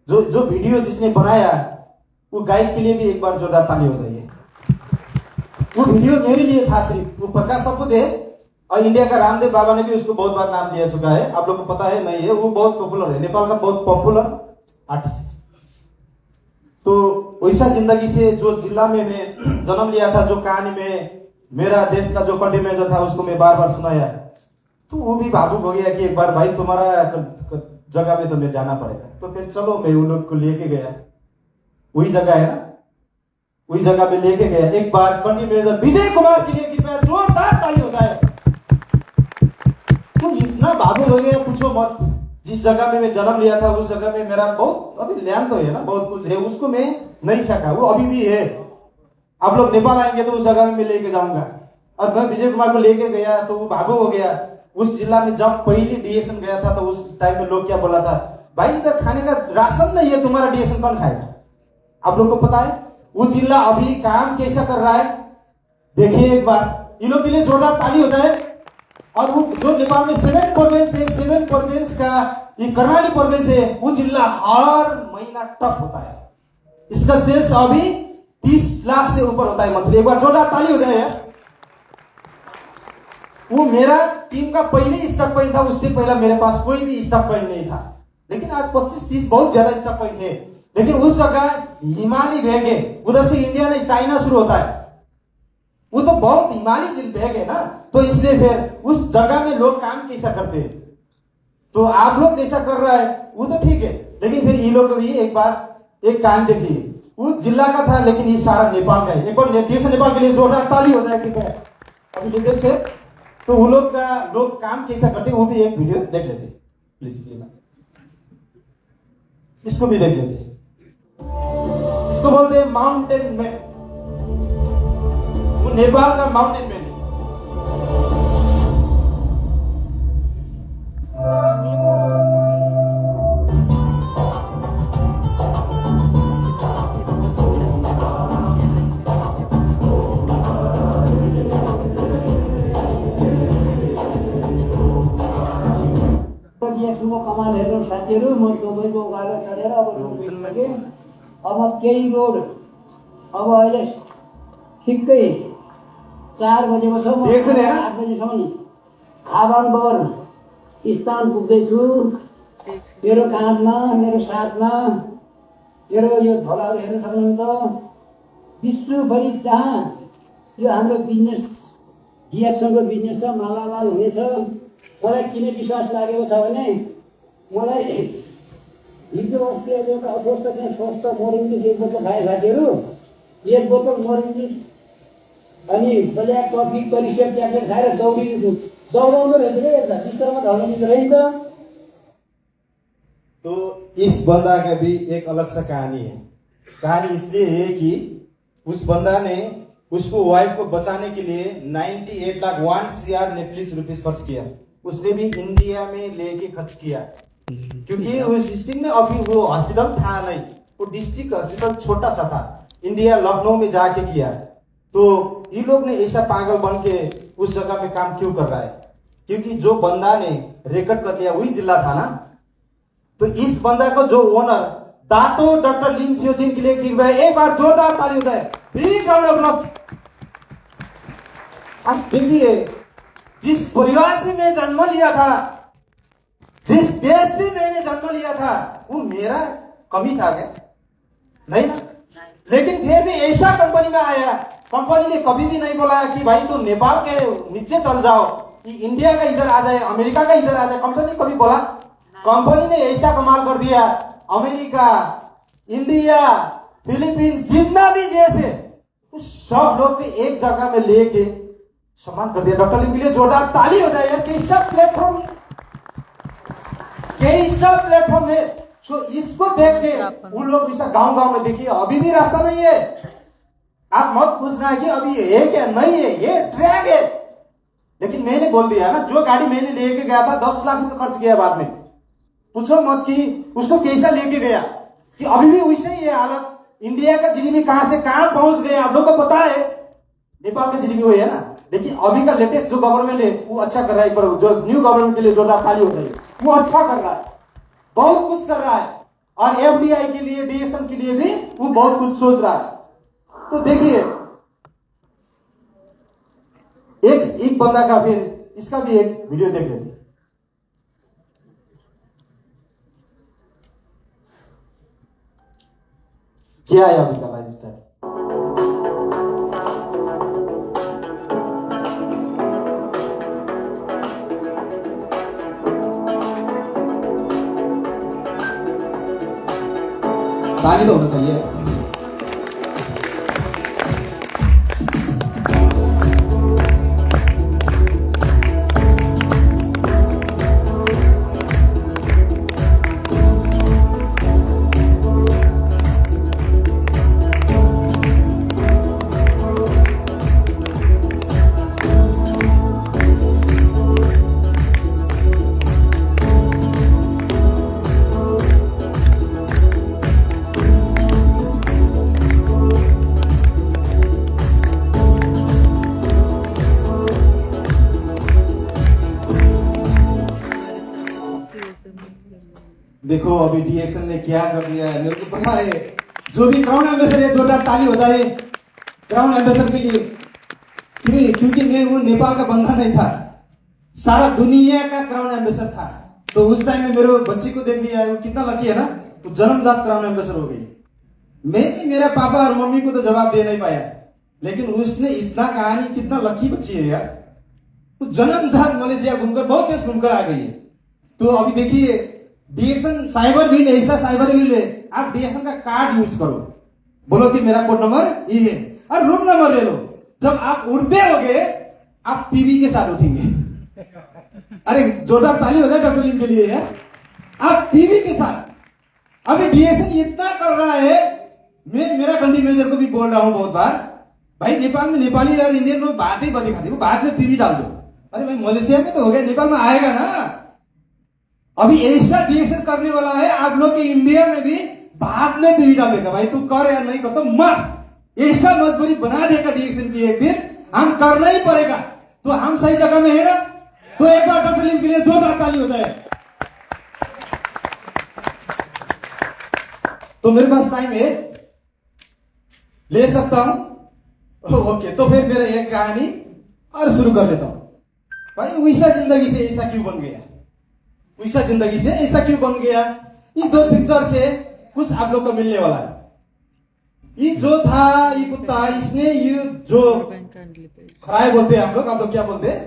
जो वीडियो जिसने बनाया वो गायक के लिए भी एक बार जोरदार ताली हो जाइए। वो वीडियो मेरे लिए था सिर्फ, वो प्रकाश सपूत है और इंडिया का रामदेव बाबा ने भी उसको बहुत बार नाम लिया चुका है। आप लोग को पता है नहीं है, वो बहुत पॉपुलर है, नेपाल का बहुत पॉपुलर आर्टिस्ट। तो वैसा जिंदगी से जो जिला में मैं जन्म लिया था, जो कहानी में मेरा देश का जो कंट्री मेजर था उसको मैं बार बार सुनाया, तो वो भी भावुक हो गया कि एक बार भाई तुम्हारा जगह में तो मैं जाना पड़ेगा। तो फिर चलो मैं उन लोग को लेके गया, वही जगह है ना, वही जगह पे लेके गया। एक बार कंट्री मैनेजर विजय कुमार के लिए कृपया जोरदार ताली हो जाए। तो इतना भावुक हो गया पूछो मत। जिस जगह में मैं जन्म लिया था उस जगह में मेरा बहुत अभी ल्यान तो है ना, बहुत कुछ है, उसको मैं नहीं फेंका, वो अभी भी है। आप लोग नेपाल आएंगे तो उस जगह में मैं लेके जाऊंगा। और मैं विजय कुमार को लेके गया तो वो भावुक हो गया। उस जिला में जब पहली डीएशन गया था तो उस टाइम में लोग क्या बोला था, भाई इधर खाने का राशन नहीं है, तुम्हारा डीएशन कौन खाएगा? आप लोग को पता है वो जिला अभी काम कैसा कर रहा है? देखिए एक बार, इन लोग के लिए जोरदार ताली हो जाए। और वो जो नेपाल में 7 प्रोविंस है, 7 प्रोविंस का ये कर्णाली प्रोविंस है, वो जिला हर महीना टप होता है। इसका सेल्स अभी 30 लाख से ऊपर होता है मंथली। एक बार जोरदार ताली हो जाए यार। वो मेरा टीम का पहले स्टॉक पॉइंट था, उससे पहले मेरे पास कोई भी स्टॉक पॉइंट नहीं था। लेकिन आज 25-30 बहुत ज्यादा स्टॉक पॉइंट है। लेकिन उस जगह हिमालय भेग है, उधर से इंडिया नहीं चाइना शुरू होता है, वो तो बहुत हिमालय भेग है ना। तो इसलिए फिर उस जगह में लोग काम कैसा करते हैं, तो आप लोग जैसा कर रहा है वो तो ठीक है, लेकिन फिर ये लोग भी एक बार एक काम देख लिए। वो जिला का था लेकिन ये सारा नेपाल का है। एक बार नेपाल के लिए जोरदार ताली हो जाए अभी लेटेस्ट से। तो वो लोग का लोग काम कैसा करते हैं वो भी एक वीडियो देख लेते प्लीज। इसको भी देख लेते। इसको बोलते हैं माउंटेन मैन। वो नेपाल का माउंटेन मैन है। कमान हेर्नु साथीहरू, म दुबईको उकालो चढेर अब रुम पुगिसकेँ। अब केही रोड अब अहिले ठिक्कै 4 बजेको छ, म 8 बजेसम्म खाबाङबर स्थान पुग्दैछु। मेरो काँधमा, मेरो साथमा मेरो यो झोलाहरू हेर्न सक्नुहुन्छ। विश्वभरि जहाँ यो हाम्रो बिजनेस जिएक्सनको बिजनेस छ, मालामाल हुनेछ। मलाई किन विश्वास लागेको छ भने मलाई हिजो अस्ति एउटा अस्वस्थ चाहिँ स्वस्थ मोरिङ जुस 1 बोतल खाए साथीहरू, 1 बोतल मोरिङ जुस अनि ब्ल्याक कफी कलिस्टर ट्याब्लेट खाएर दौडाउनु रहेछ क्या, बिस्तरमा ढल्नु रहेछ। तो इस बंदा का भी एक अलग सा कहानी है। कहानी इसलिए है कि उस बंदा ने उसको वाइफ को बचाने के लिए 98 लाख 1 CR नेपालीज रुपीस खर्च किया। उसने भी इंडिया में लेके खर्च किया क्योंकि उस डिस्ट्रिक्ट में अभी वो हॉस्पिटल था नहीं, वो डिस्ट्रिक्ट हॉस्पिटल छोटा सा था। इंडिया लखनऊ में जाके किया। तो ये लोग ने ऐसा पागल बन के उस जगह में काम क्यों कर रहा है? क्योंकि जो बंदा ने रिकॉर्ड कर लिया वही जिला था ना। तो इस बंदा को जो ओनर दातो डॉक्टर लिम सियोजिन के लिए कृपया एक बार जोरदार ताली हो जाए। आज देखिए, जिस परिवार से मैं जन्म लिया था, जिस देश से मैंने जन्म लिया था, वो मेरा कमी था क्या? नहीं ना। लेकिन फिर भी ऐसा कंपनी में आया, कंपनी ने कभी भी नहीं बोला कि भाई तो नेपाल के नीचे चल जाओ, कि इंडिया का इधर आ जाए, अमेरिका का इधर आ जाए। कंपनी ने कभी बोला? कंपनी ने ऐसा कमाल कर दिया, अमेरिका, इंडिया, फिलीपींस जितना भी देश है उस सब लोग के एक जगह में लेके सम्मान कर दिया। डॉक्टर लिम के लिए जोरदार ताली हो जाए यार। कैसा प्लेटफॉर्म, कैसा प्लेटफॉर्म है। सो इसको देख के उन लोग ऐसा गांव में देखिए अभी भी रास्ता नहीं है। आप मत पूछना है कि अभी है क्या नहीं है, ये ट्रैक है। लेकिन मैंने बोल दिया ना, जो गाड़ी मैंने लेके गया था 10 लाख रुपए खर्च किया बाद में, पूछो मत कि उसको कैसा लेके गया, कि अभी भी वैसे ही है हालत। इंडिया का जीडीपी कहां से कहां पहुंच गए आप लोग को पता है। नेपाल का जीडीपी वही है ना, लेकिन अभी का लेटेस्ट जो गवर्नमेंट है वो अच्छा कर रहा है। पर जो न्यू गवर्नमेंट के लिए जोरदार ताली हो जाए, वो अच्छा कर रहा है, बहुत कुछ कर रहा है। और एफडीआई के लिए, डीएसएम के लिए भी वो बहुत कुछ सोच रहा है। तो देखिए एक बंदा का, फिर इसका भी एक वीडियो देख लेते हैं। क्या है अभी का लाइफ स्टाइल। ताली तो होना चाहिए। देखो अभी डीएसएन ने क्या कर दिया है, मेरे को पता है। जो भी क्राउन एम्बेसडर है, जोरदार ताली हो जाए क्राउन एम्बेसडर के लिए। क्योंकि मैं वो नेपाल का बंदा नहीं था, सारा दुनिया का क्राउन एम्बेसडर था। तो उस टाइम में मेरे बच्ची को देख लिया है, वो कितना लकी है ना, तो जन्मजात क्राउन एम्बेसडर हो गई। मैंने मेरा पापा और मम्मी को तो जवाब दे नहीं पाया, लेकिन उसने इतना कहानी, कितना लकी बच्ची है यार। तो जन्मजात मलेशिया घूमकर बहुत देश घूमकर आ गई है। तो अभी देखिए डीएक्सन साइबर बिल, ऐसा साइबर बिल है, आप डीएक्सन का कार्ड यूज करो, बोलो कि मेरा कोड नंबर ये है और रूम नंबर ले लो। जब आप उड़ते होगे आप पीवी के साथ उठेंगे। अरे जोरदार ताली हो जाए डॉक्टर लिंग के लिए यार, आप पीवी के साथ। अभी डीएक्सन इतना कर रहा है, मैं मेरा कंट्री मैनेजर को भी बोल रहा हूं बहुत बार, भाई नेपाल में नेपाली और इंडियन लोग बात ही बंद खाते, बाद में पीवी डाल दो। अरे भाई मलेशिया में तो हो गया, नेपाल में आएगा ना। अभी ऐसा डीएक्सन करने वाला है, आप लोग के इंडिया में भी बाद में पीवी डाल देगा। भाई तू कर या नहीं कर तो मत, ऐसा मजबूरी बना देगा डीएक्सन की, एक दिन हम करना ही पड़ेगा। तो हम सही जगह में है ना। तो एक बार डॉक्टर लिम के लिए जोरदार ताली हो जाए। तो मेरे पास टाइम है, ले सकता हूं। ओके, तो फिर मेरा एक कहानी और शुरू कर लेता हूं। भाई वैसा जिंदगी से ऐसा क्यों बन गया, वैसा जिंदगी से ऐसा क्यों बन गया। ये दो पिक्चर से कुछ आप लोग को मिलने वाला है। ये जो था, ये कुत्ता, इसने ये जो खराए बोलते हैं आप लोग क्या बोलते हैं,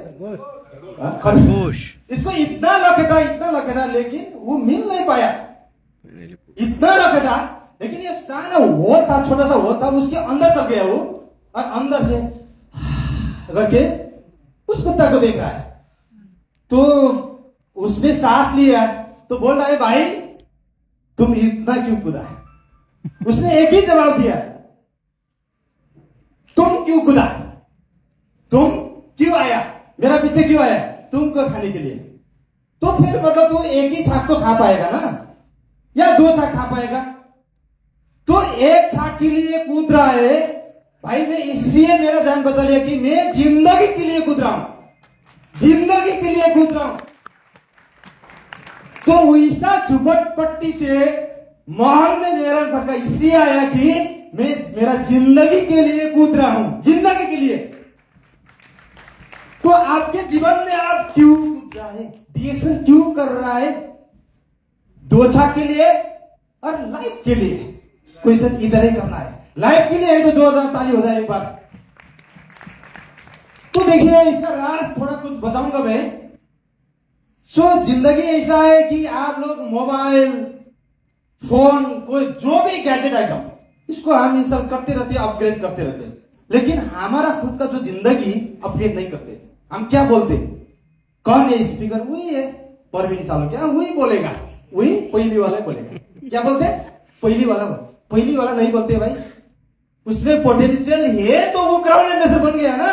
खरगोश। इसको इतना लखेटा लेकिन वो मिल नहीं पाया। इतना लखेटा, लेकिन ये सारा वो था, छोटा सा वो था, उसके अंदर चल गया वो, और अंदर से करके उस कुत्ता को देख रहा है। तो उसने सांस लिया, तो बोल रहा है भाई तुम इतना क्यों कूदा है। उसने एक ही जवाब दिया, तुम क्यों कूदा, तुम क्यों आया, मेरा पीछे क्यों आया, तुमको खाने के लिए। तो फिर मतलब तू एक ही छाक तो खा पाएगा ना, या दो छाक खा पाएगा। तो एक छाक के लिए कूद रहा है। भाई मैं इसलिए मेरा जान बचा लिया कि मैं जिंदगी के लिए कूद रहा हूं, जिंदगी के लिए कूद रहा हूं। तो वैसा झुपटपट्टी से महल में मेरा फटका इसलिए आया कि मैं मेरा जिंदगी के लिए कूद रहा हूं, जिंदगी के लिए। तो आपके जीवन में आप क्यों कूद रहा है, डीएक्सन क्यों कर रहा है, दो छाक के लिए और लाइफ के लिए। क्वेश्चन इधर ही करना है, लाइफ के लिए है तो जोरदार ताली हो जाए एक बार। तो देखिए इसका राज थोड़ा कुछ बताऊंगा मैं। सो जिंदगी ऐसा है कि आप लोग मोबाइल, फोन, कोई जो भी गैजेट आइटम, इसको हम इंस्टॉल करते रहते हैं, अपग्रेड करते रहते हैं, लेकिन हमारा खुद का जो जिंदगी अपग्रेड नहीं करते। हम क्या बोलते, कौन है स्पीकर, वही है परवीन सालों, क्या वही बोलेगा। पहली वाला बोलेगा। क्या बोलते? पहली वाला नहीं बोलते भाई। उसमें पोटेंशियल है तो वो क्राउन एम्बेसडर बन गया ना।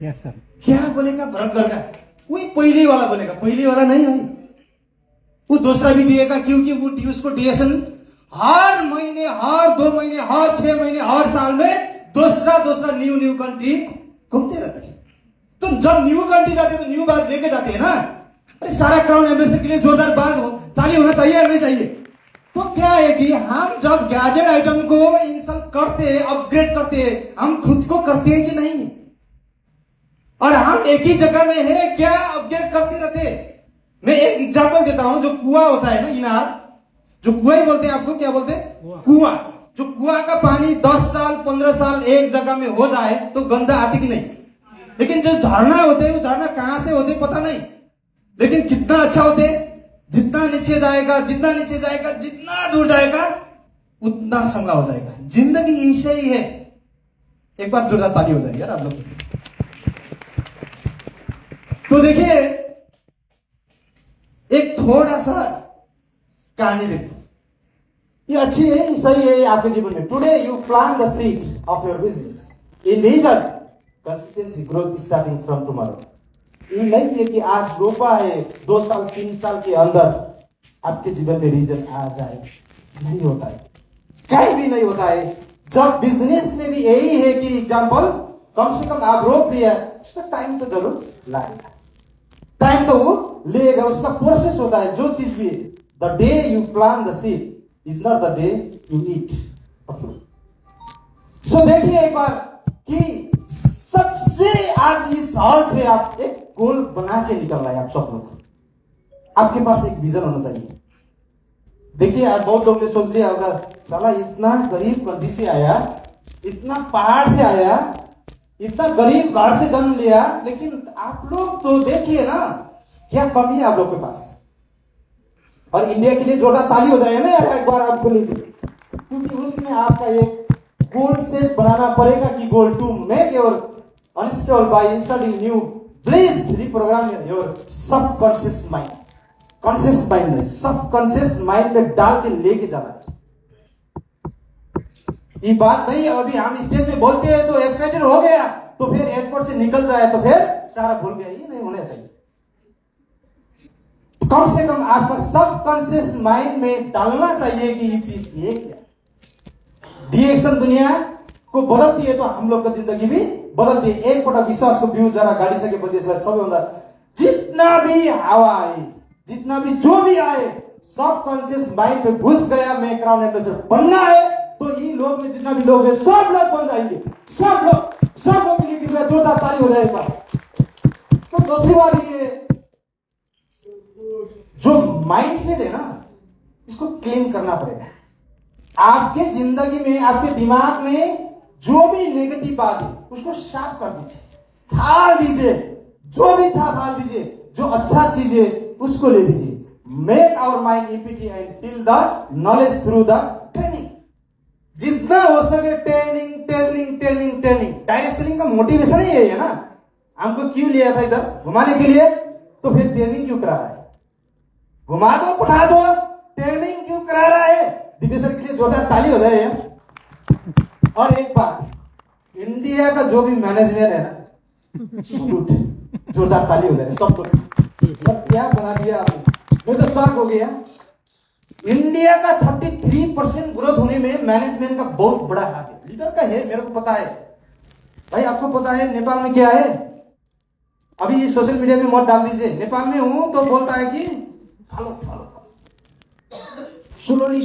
Yes sir. क्या बोलेगा बरकत का? वही पहली वाला बोलेगा, पहली वाला नहीं भाई। वो दूसरा भी दिएगा क्योंकि वो उसको डीएसएन हर महीने, हर 2 महीने, हर 6 महीने, हर साल में दूसरा न्यू कंट्री घूमते रहते हैं। तुम जब न्यू कंट्री जाते हो तो न्यू बात लेके जाते हैं ना। अरे सारा क्राउन एम्बेसडर के लिए जोरदार बात हो चालू होना चाहिए या नहीं चाहिए? तो क्या है कि हम जब गैजेट आइटम को इंस्टॉल करते हैं, अपग्रेड करते हैं, हम खुद को करते हैं कि नहीं? और हम एक ही जगह में है क्या अपग्रेड करते रहते? मैं एक एग्जांपल देता हूं। जो कुआं होता है ना, इनार, जो कुआं ही बोलते हैं, आपको क्या बोलते हैं? कुआं। जो कुआं का पानी 10 साल 15 साल एक जगह में हो जाए तो गंदा आती कि नहीं? लेकिन जो झरना होते हैं, वो झरना कहां से होते पता नहीं, लेकिन कितना अच्छा होते हैं। जितना नीचे जाएगा, जितना दूर जाएगा उतना संगला हो जाएगा। जिंदगी ऐसे ही है। एक बार जोरदार ताली हो जाएगी यार आप लोग। तो देखिए, एक थोड़ा सा कहानी देखो। ये अच्छी है, सही है आपके जीवन में। Today you plant the seed of your business in nature, consistency growth starting from tomorrow. ये नहीं है कि आज रोपा है 2 साल 3 साल के अंदर आपके जीवन में रिजल्ट आ जाए, नहीं होता है, कहीं भी नहीं होता है। जब बिजनेस में भी यही है कि एग्जांपल, कम से कम आप रोप लिया, उसका टाइम तो जरूर लगेगा, टाइम तो वो लेगा, उसका प्रोसेस होता है। जो चीज भी, the day you plant the seed is not the day you eat the fruit. So देखिए एक बार कि सबसे आज इस हाल से आप एक गोल बना के निकल रहे हैं। आप सब लोग, आपके पास एक विजन होना चाहिए। देखिए, आप बहुत लोग ने सोच लिया होगा, साला इतना गरीब कंट्री से आया, इतना पहाड़ से आया, इतना गरीब घर से जन्म लिया, लेकिन आप लोग तो देखिए ना क्या कमी है आप लोग के पास। और इंडिया के लिए जोरदार ताली हो जाए ना यार एक बार आपको लिए, क्योंकि उसमें आपका एक गोल सेट बनाना पड़ेगा कि goal to make your unstable by installing new please reprogram your subconscious mind. Conscious mind में, सबकॉन्शियस माइंड में डाल के लेके जाना है। ये बात नहीं अभी हम स्टेज में बोलते हैं तो एक्साइटेड हो गया, तो फिर एयरपोर्ट से निकल जाए तो फिर सारा भूल गया, ये नहीं होना चाहिए। कम से कम आपका सबकॉन्शियस माइंड में डालना चाहिए कि ये चीज ये क्या। डिएक्शन दुनिया को बदलती है तो हम लोग का जिंदगी भी बदलती है। एक पटक विश्वास को बिउ जरा गाड़ी सके बजे सबैभन्दा जितना भी हावा आए, जितना भी जो भी आए, सबकॉन्शियस माइंड में घुस गया मैं क्राउन एम्बेसडर बनना है, तो ये लोग में जितना भी लोग हैं सब लोग बन जाएंगे। सब लोग के लिए कृपया जोरदार ताली हो जाएगा। तो दूसरी बात ये, जो माइंडसेट है ना, इसको क्लीन करना पड़ेगा। आपके जिंदगी में, आपके दिमाग में जो भी नेगेटिव बात है उसको साफ कर दीजिए, फाड़ दीजिए, जो भी था फाड़ दीजिए, जो अच्छा चीज है उसको ले लीजिए। Make our mind empty and feel the knowledge through the training. जितना हो सके ट्रेनिंग। डायरेक्ट सेलिंग का मोटिवेशन ही है ना। हमको क्यों लिया था इधर घुमाने के लिए, तो फिर ट्रेनिंग क्यों करा रहा है? घुमा दो, पढ़ा दो, ट्रेनिंग क्यों करा रहा है? दिव्य सर के लिए जोरदार ताली हो जाए। और एक बात, इंडिया का जो भी मैनेजमेंट है ना, सैल्यूट, जोरदार ताली हो जाए सबको। क्या बना दिया आपने, मैं तो शॉक हो गया। इंडिया का 33% ग्रोथ होने में मैनेजमेंट का बहुत बड़ा हाथ है, लीडर का है, मेरे को पता है भाई। आपको पता है नेपाल में क्या है? अभी सोशल मीडिया में मत डाल दीजिए, नेपाल में हूं तो बोलता है कि फॉलो स्लोली।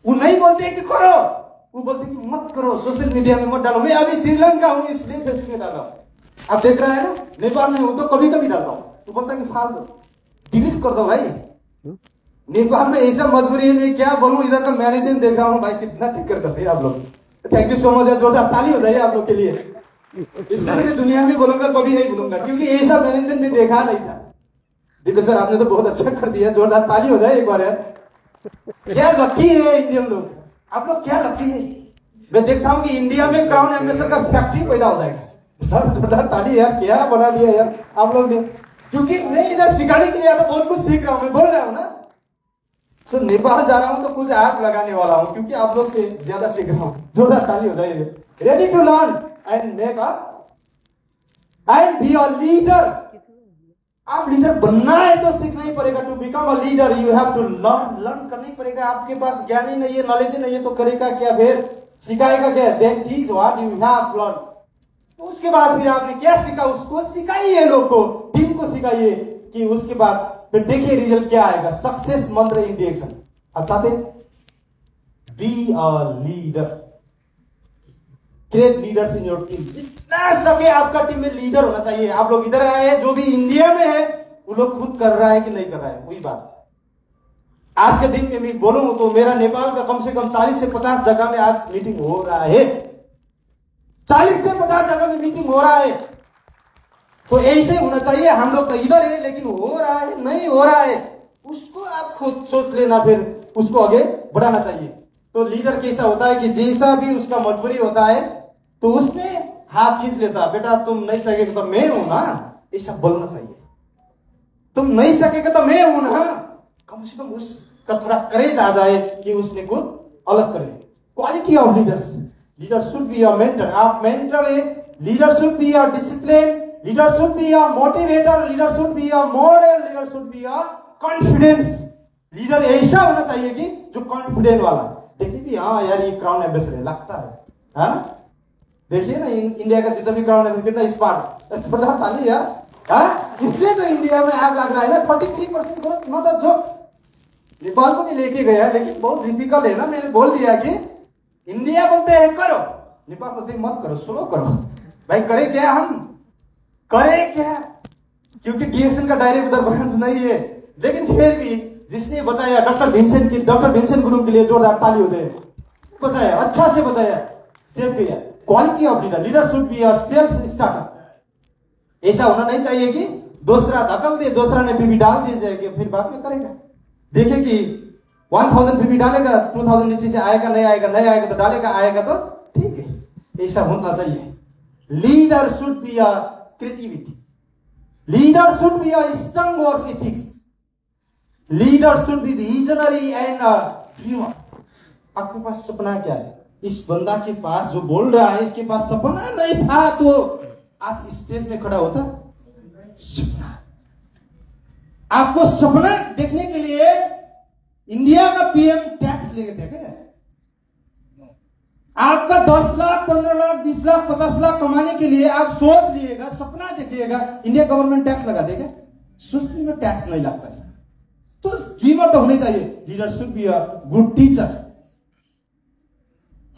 वो नहीं बोलते कि करो, वो बोलते कि मत करो, सोशल मीडिया में मत डालो। मैं अभी श्रीलंका हूं इसलिए फेसबुक में डाला हूं। आप देख रहे हैं ना, नेपाल में हूं तो कभी कभी डालता हूं, तो बोलता कि फाल दो, डिलीट कर दो भाई। नेपाल में ऐसा मजबूरी है, मैं क्या बोलूं, इधर का मैनेजमेंट देख रहा हूं भाई, कितना ठीक करते हैं आप लोग। थैंक यू सो मच, जोरदार ताली हो जाए आप लोग के लिए। इसलिए मैं दुनिया में बोलूंगा, कभी नहीं बोलूंगा, क्योंकि ऐसा मैनेजमेंट में देखा नहीं था। देखो सर, आपने तो बहुत अच्छा कर दिया, जोरदार ताली हो जाए एक बार यार। क्या लकी है इंडियन लोग, आप लोग क्या लकी है। मैं देखता हूं कि इंडिया में क्राउन एम्बेसडर का फैक्ट्री पैदा हो जाएगा। सर जोरदार ताली यार, क्या बना दिया यार आप लोग ने। क्योंकि मैं इधर सिखाने के लिए तो बहुत कुछ सीख रहा हूं, मैं बोल रहा हूं ना। तो नेपाल जा रहा हूं तो कुछ ऐप लगाने वाला हूं, क्योंकि आप लोग से ज्यादा सीख रहा हूं। जोरदार ताली हो जाए। Ready to learn and make and be a leader. आप लीडर बनना है तो सीखना ही पड़ेगा। To become a leader you have to learn करना ही पड़ेगा। आपके पास ज्ञान ही नहीं है, नॉलेज ही नहीं है, तो करेगा क्या, फिर सिखाएगा क्या? Then teach what you have learn. उसके बाद फिर आपने क्या सीखा उसको सिखाइए, लोग को, टीम को सिखाइए, कि उसके बाद फिर देखिए रिजल्ट क्या आएगा। सक्सेस मंत्र इन एक्शन। आप चाहते B a leader, create leaders in your team. जितना सके आपका टीम में लीडर होना चाहिए। आप लोग इधर आए हैं, जो भी इंडिया में है वो लोग खुद कर रहा है कि नहीं कर रहा है, वही बात। आज के दिन में मैं बोलूं तो मेरा नेपाल का कम से कम 40 से 50 जगह में आज मीटिंग हो रहा है। 40 से 50 जगह में मीटिंग हो रहा है। तो ऐसे होना चाहिए। हम लोग तो इधर है, लेकिन हो रहा है नहीं हो रहा है उसको आप खुद सोच लेना, फिर उसको आगे बढ़ाना चाहिए। तो लीडर कैसा होता है कि जैसा भी उसका मजबूरी होता है तो उसमें हाथ खींच लेता, बेटा तुम नहीं सकेगा तो मैं हूं ना, ऐसा बोलना चाहिए। तुम नहीं सकेगा तो मैं हूं ना, कम से कम उसका थोड़ा करेज आ जाए कि उसने खुद अलग करे। Quality of leaders, leader should be a mentor. आप मेंटर है। Leader should be a discipline, leader should be a motivator, leader should be a model, leader should be a confidence. Leader ऐसा होना चाहिए कि जो कॉन्फिडेंट वाला, देखिए कि हाँ यार ये क्राउन एम्बेसडर है, लगता है ना। देखिए ना इंडिया का जितना भी क्राउन एम्बेसडर कितना स्मार्ट, छोटा ताली यार, हाँ इसलिए तो इंडिया में ऐप लग रहा है ना। 43% ग्रोथ, मतलब जो नेपाल को भी लेके गया, लेकिन बहुत डिफिकल्ट है ना। मैंने बोल दिया कि इंडिया बोलते हैं करो, नेपाल बोलते हैं मत करो, स्लो करो। भाई करे क्या, हम करे क्या, क्योंकि डीएक्शन का डायरेक्ट उधर ब्रांच नहीं है। लेकिन फिर भी जिसने बचाया, डॉक्टर भीमसेन ग्रुप के लिए जोरदार ताली हो जाए। बचाया, अच्छा से बचाया, सेव किया। Quality of leader, leader should be a self starter. ऐसा होना नहीं चाहिए कि दूसरा धक्का दे, दूसरा ने पीपी डाल दिया जाएगी, फिर बाद में करेगा। देखिए कि 1000 पीपी डालेगा, 2000 नीचे से आएगा नहीं आएगा, नहीं आएगा तो डालेगा, आएगा तो ठीक है। ऐसा होना चाहिए। Leader should be a creativity, leader should be a strong और ethics, leader should be visionary and dreamer. आपके पास सपना क्या है? इस बंदा के पास जो बोल रहा है, इसके पास सपना नहीं था तो आज इस स्टेज में खड़ा होता। सपना, आपको सपना देखने के लिए इंडिया का पीएम टैक्स लेके थे क्या? आपका 10 लाख 15 लाख 20 लाख 50 लाख कमाने के लिए आप सोच लिएगा, सपना देखिएगा, इंडिया गवर्नमेंट टैक्स लगा देगा? सोचने में टैक्स नहीं लगता है। तो ड्रीमर तो होने चाहिए। Leader should be a good teacher,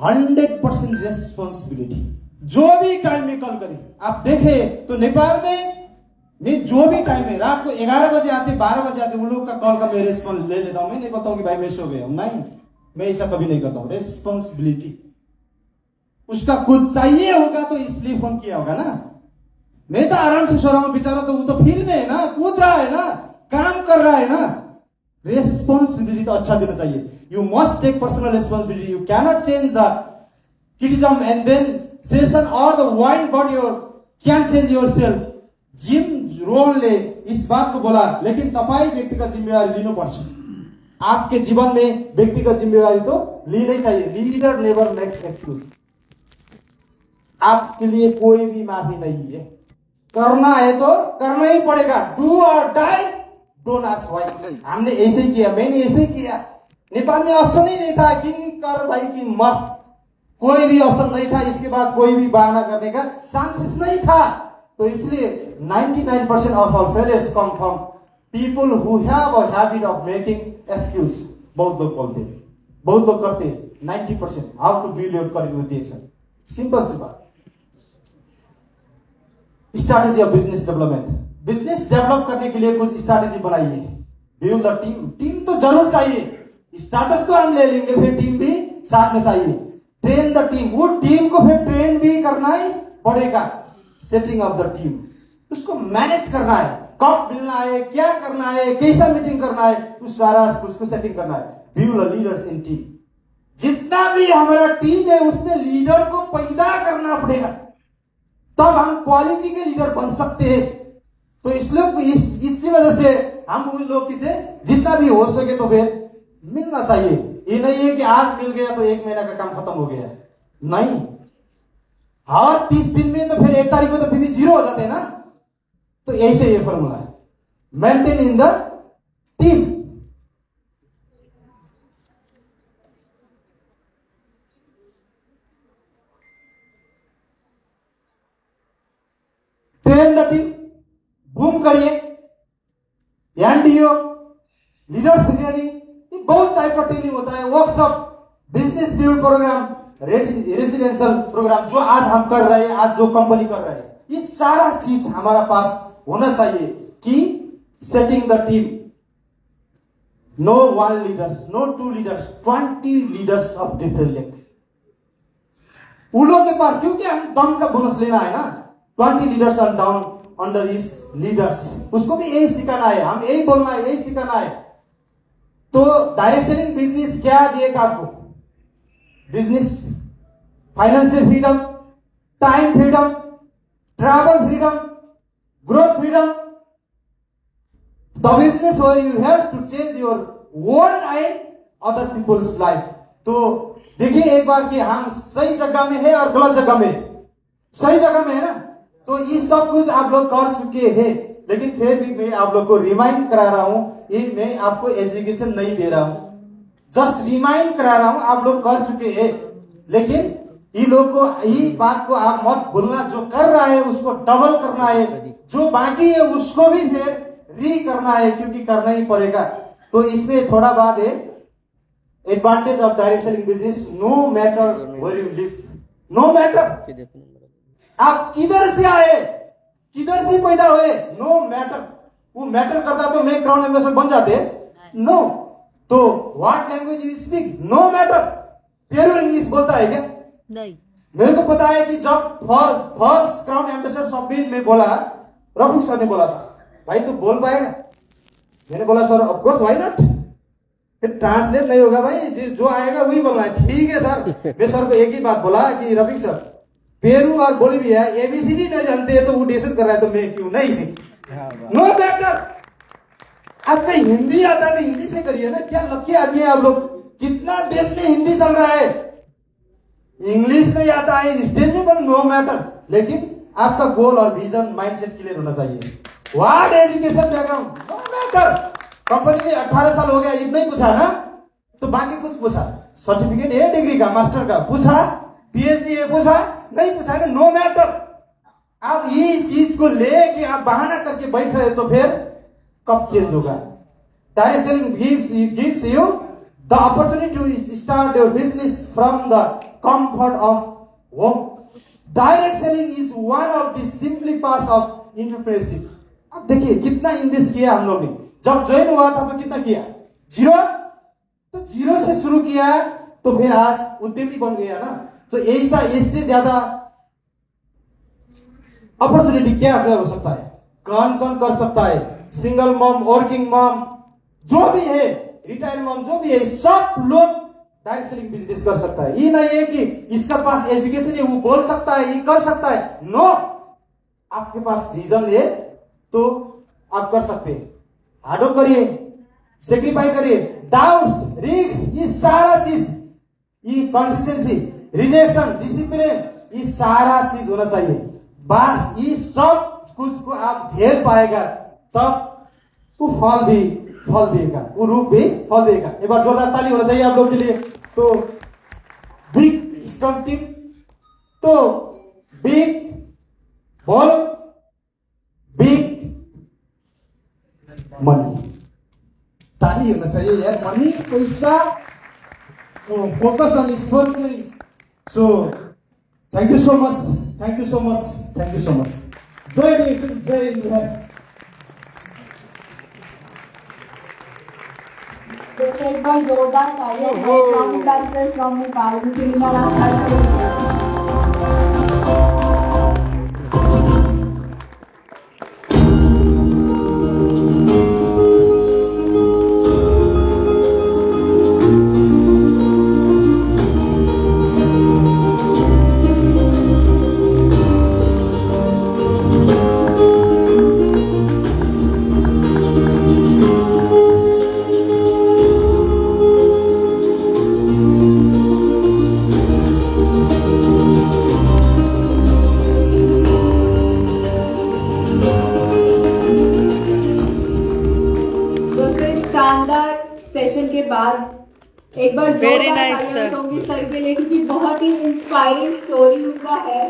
100% responsibility. जो भी टाइम में कॉल करें, आप देखें तो नेपाल में जो भी टाइम है, रात को 11 बजे आते 12 बजे आते, उन लोग का कॉल का मैं रेस्पॉन्स ले लेता हूं। मैं नहीं बताऊं कि भाई मैं सो गया हूं, नहीं, मैं ऐसा कभी नहीं करता हूं। रेस्पॉन्सिबिलिटी, उसका कुछ चाहिए होगा तो इसलिए फोन किया होगा ना। मैं तो आराम से सो रहा हूं, बेचारा तो वो तो फील्ड में है ना, कूद रहा है ना, काम कर रहा है ना। रेस्पॉन्सिबिलिटी तो अच्छा देना चाहिए। You must take personal responsibility. You cannot change the criticism and then session और the wine but your can change yourself. Jim Rohn ने इस बात को बोला, लेकिन तपाईं व्यक्तिगत जिम्मेवारी लिनुपर्छ। आपके जीवन में व्यक्तिगत जिम्मेवारी तो ली नहीं चाहिए। Leader never makes excuse. आपके लिए कोई भी माफी नहीं है। करना है तो करना ही पड़ेगा। डू और डाई, डोंट आस्क व्हाई। हमने ऐसे ही किया, मैंने ऐसे किया। नेपाल में ऑप्शन ही नहीं था कि कर भाई कि मत, कोई भी ऑप्शन नहीं था। इसके बाद कोई भी बहाना करने का चांसेस नहीं था। तो इसलिए 99% of all failures come from people who have a habit of making excuse. बहुत लोग बोलते हैं, बहुत लोग करते हैं। 90% how to build your career with action. Simple सी बात। Strategy of business development. Business develop करने के लिए कुछ स्ट्रैटेजी बनाइए। Build the team. टीम तो जरूर चाहिए। स्टार्टस तो हम ले लेंगे, फिर टीम भी साथ में चाहिए। Train the team. वो टीम को फिर ट्रेन भी करना ही पड़ेगा। सेटिंग ऑफ द टीम, उसको मैनेज करना है। कब मिलना है, क्या करना है, कैसा मीटिंग करना है, उस सारा उसको सेटिंग करना है। Build leaders in team. जितना भी हमारा टीम है उसमें लीडर को पैदा करना पड़ेगा, तब हम क्वालिटी के लीडर बन सकते हैं। तो इसलिए इसी वजह से हम उन लोग से जितना भी हो सके तो फिर मिलना चाहिए। ये नहीं है कि आज मिल गया तो 1 महीना का काम खत्म हो गया, नहीं। हर 30 दिन में तो फिर 1 तारीख को तो फिर भी 0 हो जाते हैं ना। तो ऐसे ये फॉर्मूला है, maintain in the team. Train the team, boom करिए। एनडीओ, लीडर्स ट्रेनिंग, ये बहुत टाइप का ट्रेनिंग होता है। Workshop, business dual program, residential program जो आज हम कर रहे हैं, आज जो कंपनी कर रहे हैं, ये सारा चीज हमारा पास होना चाहिए कि setting the team. No 1 leaders, no 2 leaders, 20 leaders of different level. उन लोगों के पास, क्योंकि हम दम का बोनस लेना है ना, 20 leaders are down under his leaders. उसको भी यही सिखाना है, हम यही बोलना है, यही सिखाना है। तो डायरेक्ट सेलिंग बिजनेस क्या दिएगा आपको? Business, financial freedom, time freedom, travel freedom, growth freedom. The business where you have to change your own and other peoples life. तो देखिए एक बार कि हम सही जगह में है और गलत जगह में। सही जगह में है ना, तो ये सब कुछ आप लोग कर चुके हैं, लेकिन फिर भी मैं आप लोग को रिमाइंड करा रहा हूं। ये मैं आपको एजुकेशन नहीं दे रहा हूं, जस्ट रिमाइंड करा रहा हूं। आप लोग कर चुके हैं, लेकिन ये लोग को, ये बात को आप मत भूलना। जो कर रहा है उसको डबल करना है, जो बाकी है उसको भी फिर री करना है, क्योंकि करना ही पड़ेगा। तो इसमें थोड़ा बात है, advantage of direct selling business, no matter where you live, no matter आप किधर से आए, किधर से पैदा हुए, नो मैटर। वो मैटर करता तो मैं क्राउन एम्बेसडर बन जाते, नो। तो what language you speak, no matter. Peru English बोलता है क्या? नहीं। मेरे को पता है कि जब फर्स्ट क्राउन एम्बेसडर सब्मिट में बोला, रफीक सर ने बोला था, भाई तू बोल पाएगा? मैंने बोला sir of course, why not. फिर ट्रांसलेट नहीं होगा भाई, जो आएगा वही बोलना है। ठीक है सर। मैं सर को एक ही बात बोला कि रफीक सर, पेरू और बोलीविया एबीसीडी नहीं जानते हैं तो वो ऑडिशन कर रहा है, तो मैं क्यों नहीं? No matter. आपका हिंदी आता है तो हिंदी से करिए ना। क्या लकी आदमी है आप लोग, कितना देश में हिंदी चल रहा है, इंग्लिश नहीं आता है, स्टेज में बोल नो मैटर। लेकिन आपका गोल और विजन, माइंडसेट क्लियर होना चाहिए। What education background, no matter. Company में 18 साल हो गया, इतना ही पूछा ना, तो बाकी कुछ पूछा, सर्टिफिकेट है डिग्री का, मास्टर का पूछा, पीएचडी है पूछा, नहीं पूछा ना, नो मैटर। आप ये चीज को लेके आप बहाना करके बैठ रहे तो फिर कब चेंज होगा? Direct selling gives you the opportunity to start your business from the comfort of home. Direct selling is one of the simply path of entrepreneurship. अब देखिए कितना इन्वेस्ट किया हम लोग ने। जब ज्वाइन हुआ था तो कितना किया? 0। तो 0 से शुरू किया, तो फिर आज उद्यमी बन गया ना। तो ऐसा, इससे ज्यादा अपॉर्चुनिटी क्या हो सकता है? कौन कौन कर सकता है? सिंगल मॉम, वर्किंग मॉम, जो भी है, रिटायर मॉम, जो भी है, सब लोग डायरेक्ट सेलिंग बिजनेस कर सकता है। ये नहीं है कि इसका पास एजुकेशन है वो बोल सकता है, ये कर सकता है, नो। आपके पास विजन है तो आप कर सकते हैं। हार्डवर्क करिए, सेक्रीफाइस करिए, डाउट्स, रिस्क, ये सारा चीज, ये कंसिस्टेंसी, रिजेक्शन, डिसिप्लिन, ये सारा चीज होना चाहिए। बस ये सब कुछ को आप झेल पाएगा, तब वो फल भी फल देगा, वो रूप भी फल देगा। एक बार जोरदार ताली होना चाहिए आप लोग के लिए। तो बिग स्ट्रॉन्ग टीम, तो बिग बॉल, बिग मनी। ताली होना चाहिए यार, मनी, पैसा। So focus on sponsoring. So thank you so much. Thank you so much. Thank you so much. Joy Nation, Joy India. तो एक बार जोरदार तालियां from the from Nepal cinema. Session के बाद एक बार Very जोरदार nice, तालियां sir. होंगी सर के लिए, क्योंकि बहुत ही इंस्पायरिंग स्टोरी उनका है।